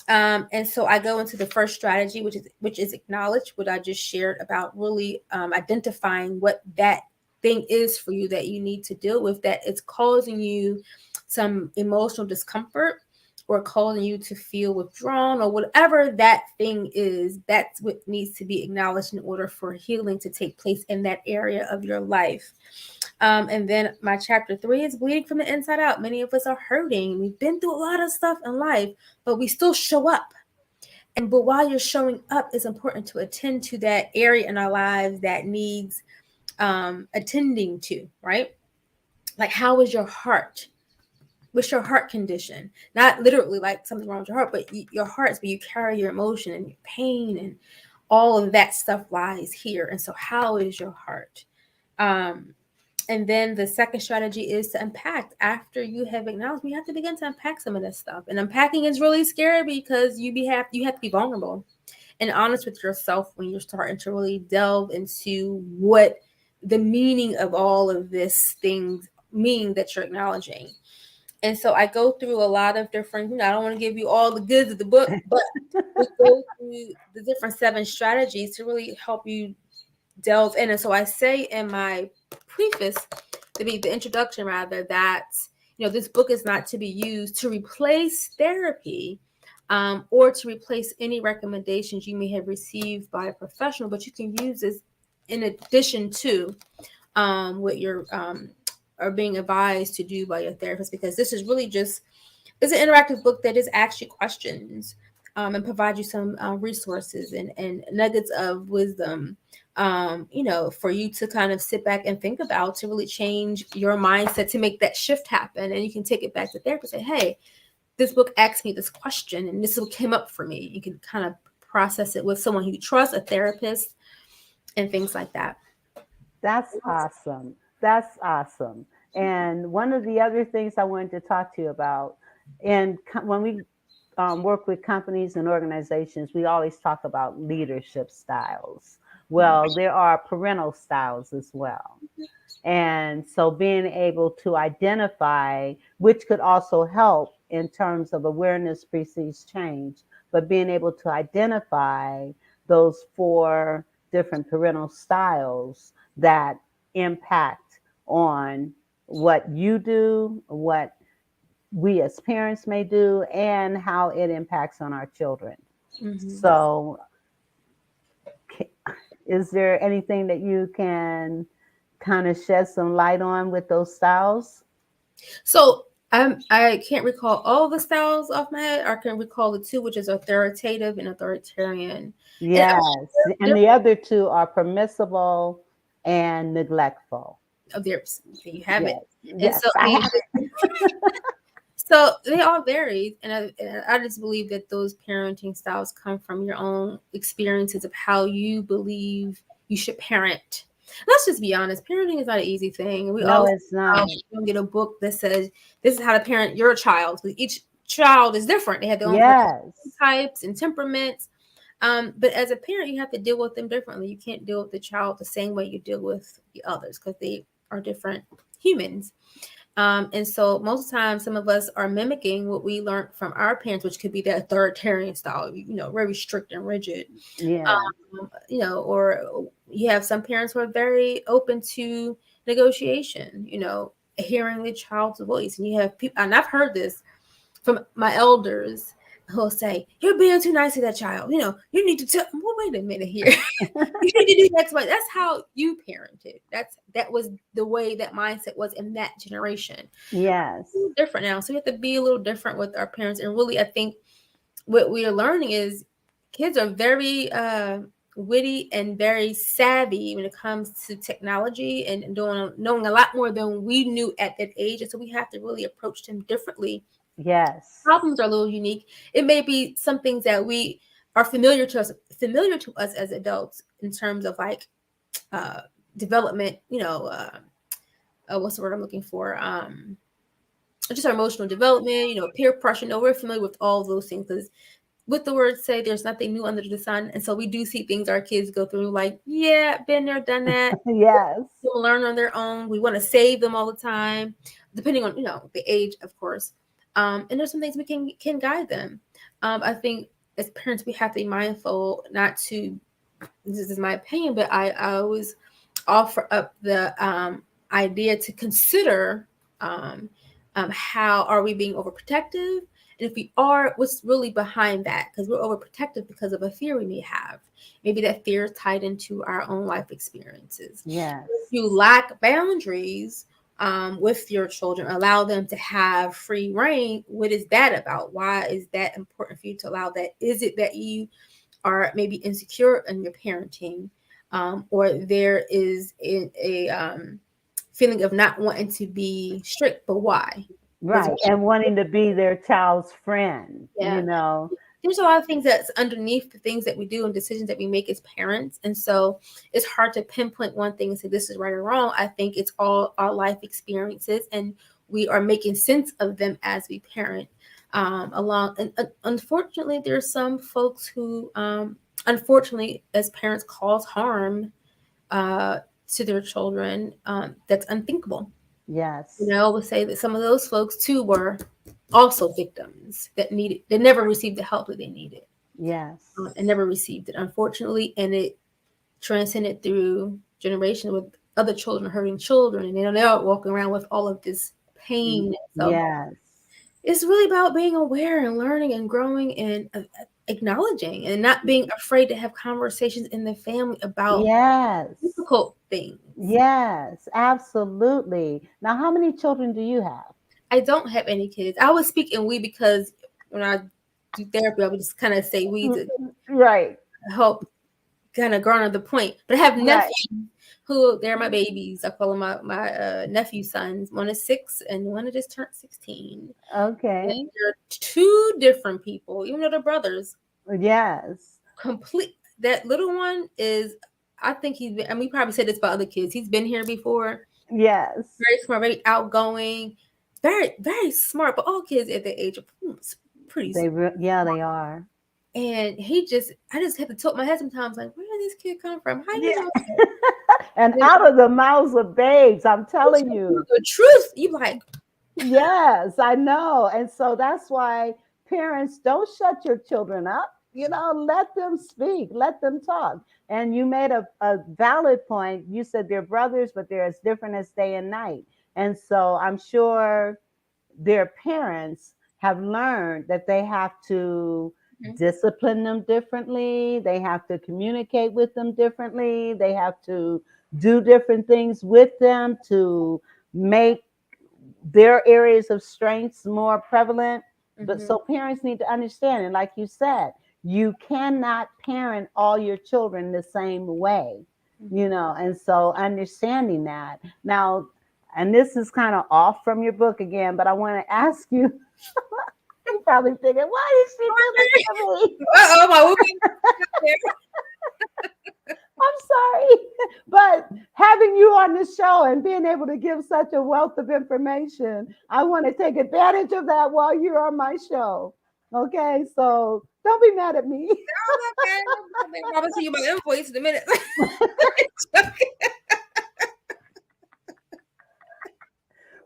[SPEAKER 1] And so I go into the first strategy, which is acknowledge what I just shared about really identifying what that thing is for you that you need to deal with, that it's causing you some emotional discomfort or causing you to feel withdrawn or whatever that thing is. That's what needs to be acknowledged in order for healing to take place in that area of your life. And then my chapter 3 is bleeding from the inside out. Many of us are hurting. We've been through a lot of stuff in life, but we still show up. But while you're showing up, it's important to attend to that area in our lives that needs attending to, right? Like, how is your heart? What's your heart condition? Not literally like something wrong with your heart, but your heart's where you carry your emotion and your pain, and all of that stuff lies here. And so, how is your heart? Um, and then the second strategy is to unpack. After you have acknowledged, we have to begin to unpack some of this stuff. And unpacking is really scary because you have to be vulnerable and honest with yourself when you're starting to really delve into what the meaning of all of this things mean that you're acknowledging. And so I go through a lot of different, I don't want to give you all the goods of the book, but we go through the different 7 strategies to really help you delve in. And so I say in my preface, the introduction rather, that this book is not to be used to replace therapy, or to replace any recommendations you may have received by a professional, but you can use this in addition to what you're are being advised to do by your therapist, because this is really just it's an interactive book that is actually questions, and provide you some resources and nuggets of wisdom, for you to kind of sit back and think about, to really change your mindset, to make that shift happen. And you can take it back to therapy and say, hey, this book asked me this question and this came up for me. You can kind of process it with someone who you trust, a therapist, and things like that.
[SPEAKER 2] That's awesome. That's awesome. And one of the other things I wanted to talk to you about, and when we work with companies and organizations, we always talk about leadership styles. Well, there are parental styles as well. And so being able to identify, which could also help in terms of awareness precedes change, but being able to identify those 4 different parental styles that impact on what you do, what we as parents may do, and how it impacts on our children.
[SPEAKER 1] Mm-hmm.
[SPEAKER 2] So, is there anything that you can kind of shed some light on with those styles?
[SPEAKER 1] So I can't recall all the styles off my head. I can recall the 2, which is authoritative and authoritarian. And
[SPEAKER 2] Yes. And the other 2 are permissible and neglectful.
[SPEAKER 1] there you have it.
[SPEAKER 2] Yes.
[SPEAKER 1] And
[SPEAKER 2] Yes.
[SPEAKER 1] so so they all vary, and I just believe that those parenting styles come from your own experiences of how you believe you should parent. Let's just be honest, parenting is not an easy thing. We
[SPEAKER 2] No,
[SPEAKER 1] always
[SPEAKER 2] it's not.
[SPEAKER 1] don't get a book that says this is how to parent your child. Each child is different. They have their own
[SPEAKER 2] Yes.
[SPEAKER 1] types and temperaments. But as a parent, you have to deal with them differently. You can't deal with the child the same way you deal with the others, because they are different humans. And so most times, some of us are mimicking what we learned from our parents, which could be that authoritarian style, very strict and rigid.
[SPEAKER 2] Yeah.
[SPEAKER 1] Or you have some parents who are very open to negotiation, hearing the child's voice. And you have people, and I've heard this from my elders, who'll say, "You're being too nice to that child. You need to tell." Well, wait a minute here. You need to do X, Y. That's how you parented. That was the way that mindset was in that generation.
[SPEAKER 2] Yes.
[SPEAKER 1] It's different now, so we have to be a little different with our parents. And really, I think what we are learning is kids are very witty and very savvy when it comes to technology and knowing a lot more than we knew at that age. And so we have to really approach them differently.
[SPEAKER 2] Yes.
[SPEAKER 1] Problems are a little unique. It may be some things that we are familiar to us as adults in terms of like uh, development, what's the word I'm looking for? Just our emotional development, peer pressure. No, we're familiar with all those things because with the words say there's nothing new under the sun. And so we do see things our kids go through like, yeah, been there, done that.
[SPEAKER 2] Yes.
[SPEAKER 1] They'll learn on their own. We want to save them all the time, depending on, the age, of course. And there's some things we can guide them. I think as parents, we have to be mindful not to, this is my opinion, but I always offer up the idea to consider how are we being overprotective, and if we are, what's really behind that? Because we're overprotective because of a fear we may have. Maybe that fear is tied into our own life experiences.
[SPEAKER 2] Yes.
[SPEAKER 1] If you lack boundaries with your children, allow them to have free reign. What is that about? Why is that important for you to allow that? Is it that you are maybe insecure in your parenting, or there is a feeling of not wanting to be strict, but why? Is
[SPEAKER 2] Right. And wanting to be their child's friend,
[SPEAKER 1] Yeah, there's a lot of things that's underneath the things that we do and decisions that we make as parents, and so it's hard to pinpoint one thing and say this is right or wrong. I think it's all our life experiences, and we are making sense of them as we parent along. And unfortunately, there's some folks who, unfortunately, as parents, cause harm uh, to their children that's unthinkable.
[SPEAKER 2] yes.
[SPEAKER 1] I always say that some of those folks too were also victims that never received the help that they needed,
[SPEAKER 2] Yes.
[SPEAKER 1] and never received it, unfortunately, and it transcended through generations with other children hurting children, and they're all walking around with all of this pain. So
[SPEAKER 2] Yes.
[SPEAKER 1] it's really about being aware and learning and growing and acknowledging and not being afraid to have conversations in the family about
[SPEAKER 2] Yes.
[SPEAKER 1] difficult things.
[SPEAKER 2] Yes, absolutely. Now, how many children do you have?
[SPEAKER 1] I don't have any kids. I always speak in we because when I do therapy, I would just kind of say we to
[SPEAKER 2] Right.
[SPEAKER 1] help kind of garner the point. But I have
[SPEAKER 2] Right.
[SPEAKER 1] nephews who they're my babies. I call them my nephew sons. One is 6 and one that just turned 16.
[SPEAKER 2] Okay.
[SPEAKER 1] And they're two different people, even though they're brothers.
[SPEAKER 2] Yes.
[SPEAKER 1] Complete. That little one is. I think he's been. I mean, we probably said this about other kids. He's been here before.
[SPEAKER 2] Yes.
[SPEAKER 1] Very smart, very outgoing, very smart. But all kids at that age are pretty smart.
[SPEAKER 2] Yeah, they are.
[SPEAKER 1] And I just have to tilt my head sometimes, like, where did this kid come from? How you
[SPEAKER 2] Yeah.
[SPEAKER 1] know
[SPEAKER 2] And
[SPEAKER 1] that?
[SPEAKER 2] out of the mouths of babes, I'm telling you.
[SPEAKER 1] The truth? You like,
[SPEAKER 2] Yes, I know. And so that's why parents don't shut your children up. Let them speak, let them talk. And you made a valid point. You said they're brothers, but they're as different as day and night. And so I'm sure their parents have learned that they have to
[SPEAKER 1] mhm,
[SPEAKER 2] discipline them differently. They have to communicate with them differently. They have to do different things with them to make their areas of strengths more prevalent. But
[SPEAKER 1] mhm,
[SPEAKER 2] so parents need to understand, and like you said, you cannot parent all your children the same way,
[SPEAKER 1] mhm.
[SPEAKER 2] and so understanding that. Now, and this is kind of off from your book again, but I want to ask you, you're probably thinking, why did she do this to me?
[SPEAKER 1] Oh my woman.
[SPEAKER 2] I'm sorry, but having you on the show and being able to give such a wealth of information, I want to take advantage of that while you're on my show. Okay, so don't be mad at me.
[SPEAKER 1] I'm probably see you my invoice in a minute.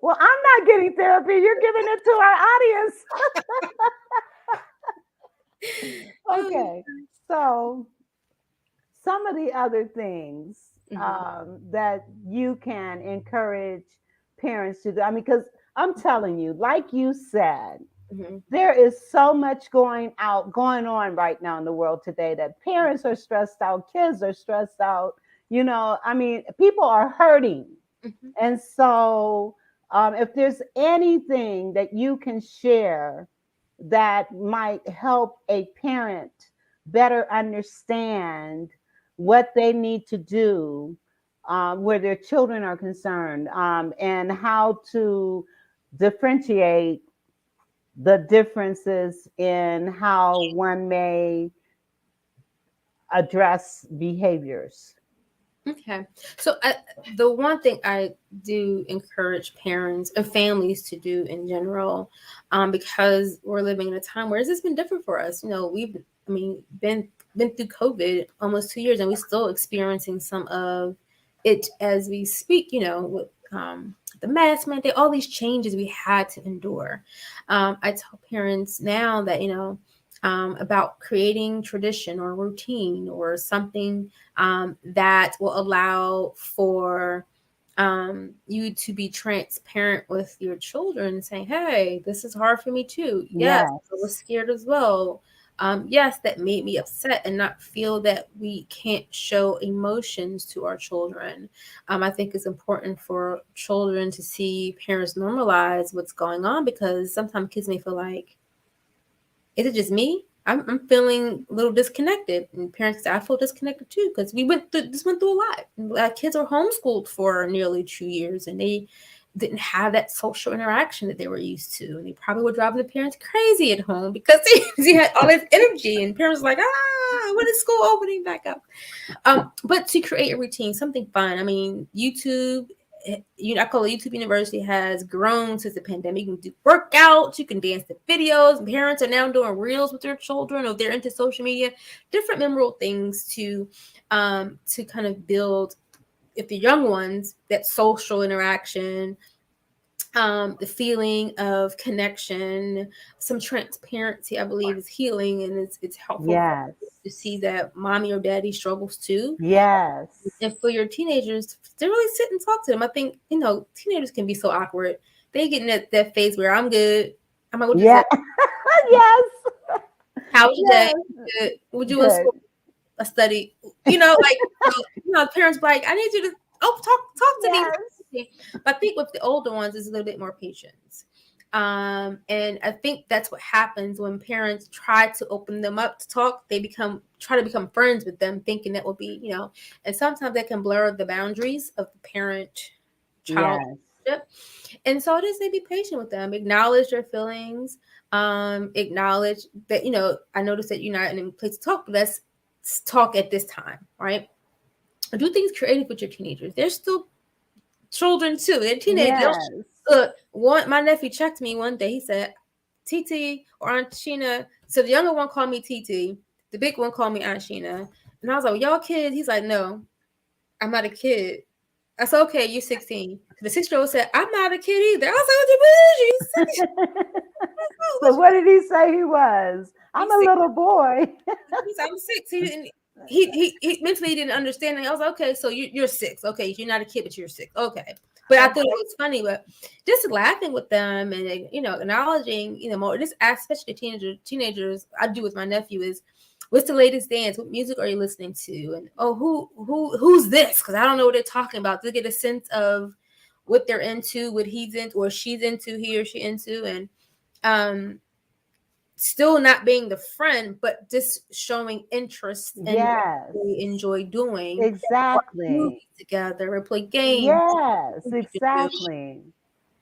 [SPEAKER 2] Well, I'm not getting therapy. You're giving it to our audience. Okay, so some of the other things
[SPEAKER 1] Mhm,
[SPEAKER 2] that you can encourage parents to do. I mean, because I'm telling you, like you said,
[SPEAKER 1] mhm,
[SPEAKER 2] there is so much going on right now in the world today that parents are stressed out, kids are stressed out. I mean, people are hurting.
[SPEAKER 1] mhm,
[SPEAKER 2] And so, if there's anything that you can share that might help a parent better understand what they need to do where their children are concerned, and how to differentiate the differences in how one may address behaviors.
[SPEAKER 1] Okay. So the one thing I do encourage parents and families to do in general, because we're living in a time where this has been different for us. You know, I mean, been through COVID almost 2 years, and we're still experiencing some of it as we speak. You know, with the mask mandate, all these changes we had to endure. I tell parents now that about creating tradition or routine or something that will allow for you to be transparent with your children, saying, "Hey, this is hard for me too. Yes, I was
[SPEAKER 2] Yes,
[SPEAKER 1] scared as well. Yes, that made me upset," and not feel that we can't show emotions to our children. I think it's important for children to see parents normalize what's going on, because sometimes kids may feel like, is it just me? I'm feeling a little disconnected, and parents say I feel disconnected too, because we went through a lot. Our kids are homeschooled for nearly 2 years, and they didn't have that social interaction that they were used to, and they probably were driving the parents crazy at home because they had all this energy, and parents were like, when is school opening back up? But to create a routine, something fun. I mean, YouTube, I call it YouTube University, has grown since the pandemic. You can do workouts, you can dance to videos. Parents are now doing reels with their children, or they're into social media, different memorable things to kind of build, if the young ones, that social interaction, the feeling of connection, some transparency. I believe is healing, and it's helpful for
[SPEAKER 2] yes,
[SPEAKER 1] to see that mommy or daddy struggles too,
[SPEAKER 2] yes,
[SPEAKER 1] and for your teenagers to really sit and talk to them. I think, teenagers can be so awkward. They get in that phase where I'm good. I'm like, what you
[SPEAKER 2] yeah,
[SPEAKER 1] say?
[SPEAKER 2] yes,
[SPEAKER 1] How was your day?
[SPEAKER 2] yes,
[SPEAKER 1] Good. Would you in
[SPEAKER 2] good,
[SPEAKER 1] school? I study. Parents be like, I need you to talk to me.
[SPEAKER 2] yes,
[SPEAKER 1] But I think with the older ones is a little bit more patience. And I think that's what happens when parents try to open them up to talk. They try to become friends with them, thinking that will be, and sometimes that can blur the boundaries of the parent child
[SPEAKER 2] yes,
[SPEAKER 1] relationship. And so it is to be patient with them, acknowledge their feelings, acknowledge that, I noticed that you're not in a place to talk, but let's talk at this time, right? Do things creative with your teenagers. They're still children too. They're teenagers.
[SPEAKER 2] yes.
[SPEAKER 1] My nephew checked me one day. He said, "TT or Aunt Sheena." So the younger one called me TT. The big one called me Aunt Sheena. And I was like, well, "Y'all kids?" He's like, "No, I'm not a kid." I said, "Okay, you're 16." The 6-year-old said, "I'm not a kid either." I was like, "What you mean? You 6?"
[SPEAKER 2] So what did he say he was? I'm
[SPEAKER 1] He's
[SPEAKER 2] a
[SPEAKER 1] 6.
[SPEAKER 2] little boy.
[SPEAKER 1] He's I'm 6. He didn't. He mentally didn't understand. And I was like, "Okay, so you're 6. Okay, you're not a kid, but you're 6. Okay." But I thought it
[SPEAKER 2] Okay.
[SPEAKER 1] was funny, but just laughing with them and acknowledging, more this, especially teenagers. I do with my nephew is, what's the latest dance? What music are you listening to? And oh, who's this? Because I don't know what they're talking about. To get a sense of what they're into, what he's into or she's into, he or she into, and um still not being the friend, but just showing interest in what
[SPEAKER 2] Yes,
[SPEAKER 1] they enjoy doing. Watch
[SPEAKER 2] exactly.
[SPEAKER 1] movies together or play games.
[SPEAKER 2] Yes,
[SPEAKER 1] To do.
[SPEAKER 2] exactly.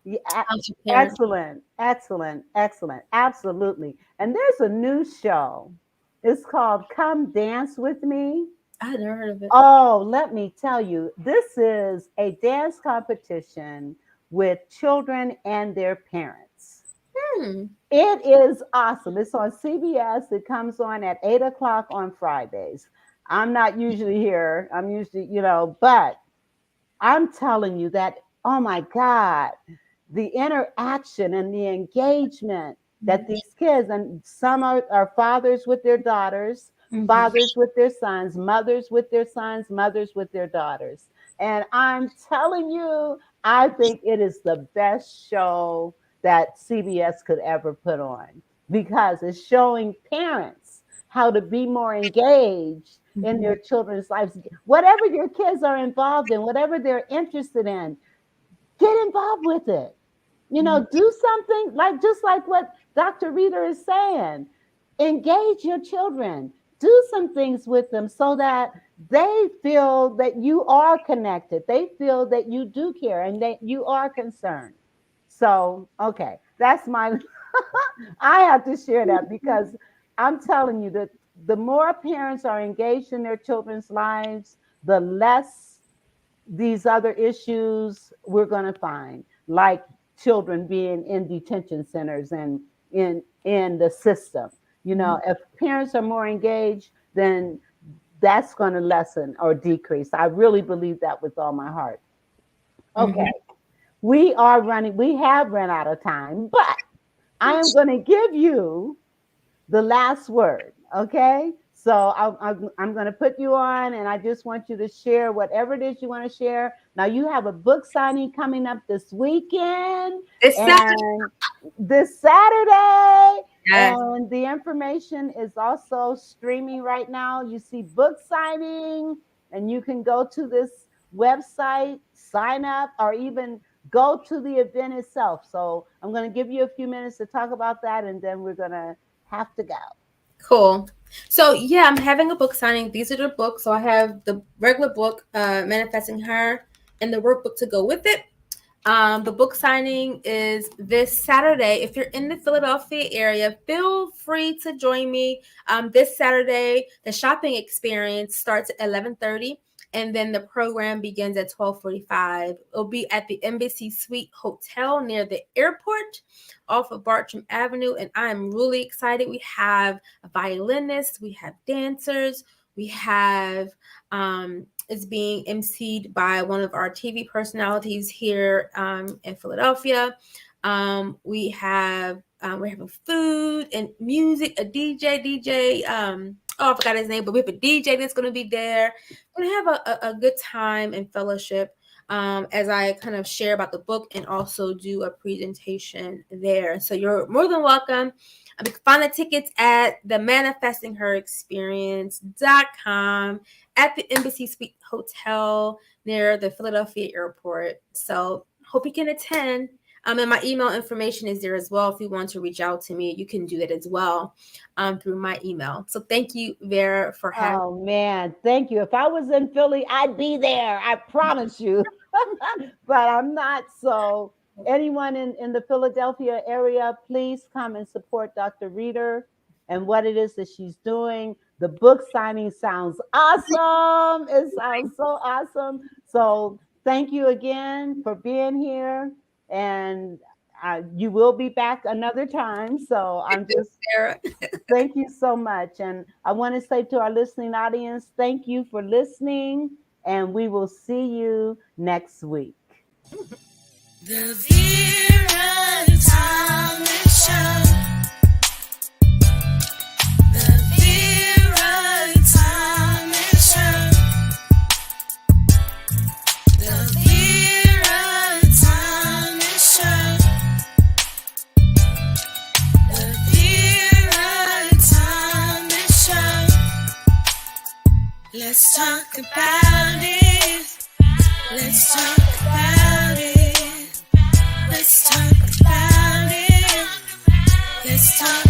[SPEAKER 2] Yeah,
[SPEAKER 1] How's your parents?
[SPEAKER 2] excellent, excellent, excellent. Absolutely. And there's a new show. It's called Come Dance With Me.
[SPEAKER 1] I had never heard of it.
[SPEAKER 2] Oh, let me tell you, this is a dance competition with children and their parents.
[SPEAKER 1] Hmm.
[SPEAKER 2] It is awesome. It's on CBS. It comes on at 8 o'clock on Fridays. I'm not usually here. I'm usually, but I'm telling you that, oh my God, the interaction and the engagement that these kids, and some are fathers with their daughters,
[SPEAKER 1] Mm-hmm.
[SPEAKER 2] fathers with their sons, mothers with their sons, mothers with their daughters. And I'm telling you, I think it is the best show that CBS could ever put on, because it's showing parents how to be more engaged in
[SPEAKER 1] Mm-hmm.
[SPEAKER 2] their children's lives. Whatever your kids are involved in, whatever they're interested in, get involved with it. Do something like, just like what Dr. Reeder is saying. Engage your children. do some things with them so that they feel that you are connected. They feel that you do care and that you are concerned. So, okay, that's my, I have to share that because I'm telling you that the more parents are engaged in their children's lives, the less these other issues we're going to find, like children being in detention centers and in the system. You know, if parents are more engaged, then that's going to lessen or decrease. I really believe that with all my heart. Okay,
[SPEAKER 1] Mhm.
[SPEAKER 2] we have run out of time, but I am going to give you the last word. Okay. So I'm going to put you on, and I just want you to share whatever it is you want to share. Now, you have a book signing coming up this weekend
[SPEAKER 1] It's Saturday.
[SPEAKER 2] and this Saturday.
[SPEAKER 1] Yes.
[SPEAKER 2] And the information is also streaming right now. You see book signing, and you can go to this website, sign up, or even go to the event itself. So I'm going to give you a few minutes to talk about that, and then we're going to have to go.
[SPEAKER 1] Cool. So yeah, I'm having a book signing. These are the books. So I have the regular book, Manifesting Her, and the workbook to go with it. The book signing is this Saturday. If you're in the Philadelphia area, feel free to join me. This Saturday, the shopping experience starts at 11:30, and then the program begins at 12:45. It'll be at the Embassy Suite Hotel near the airport off of Bartram Avenue, and I'm really excited. We have a violinist, we have dancers, we have it's being emceed by one of our TV personalities here in Philadelphia. We're having food and music, a DJ. Oh, I forgot his name, but we have a DJ that's going to be there. We're going to have a good time and fellowship as I kind of share about the book and also do a presentation there. So you're more than welcome. You can find the tickets at the manifestingherexperience.com at the Embassy Suite Hotel near the Philadelphia airport. So hope you can attend. And my email information is there as well. If you want to reach out to me, you can do that as well through my email. So thank you, Vera, for having
[SPEAKER 2] Oh man, thank you. If I was in Philly, I'd be there. I promise you. But I'm not. So anyone in the Philadelphia area, please come and support Dr. Reeder and what it is that she's doing. The book signing sounds awesome. It sounds so awesome. So thank you again for being here. And you will be back another time. So I'm just
[SPEAKER 1] Vera.
[SPEAKER 2] thank you so much. And I want to say to our listening audience, thank you for listening, and we will see you next week.
[SPEAKER 3] The Vera Thomas Show. The Vera Thomas Show. The Vera Thomas Show. The Vera Thomas Show. Let's talk about it. Let's talk about it. Let's talk about it. Let's talk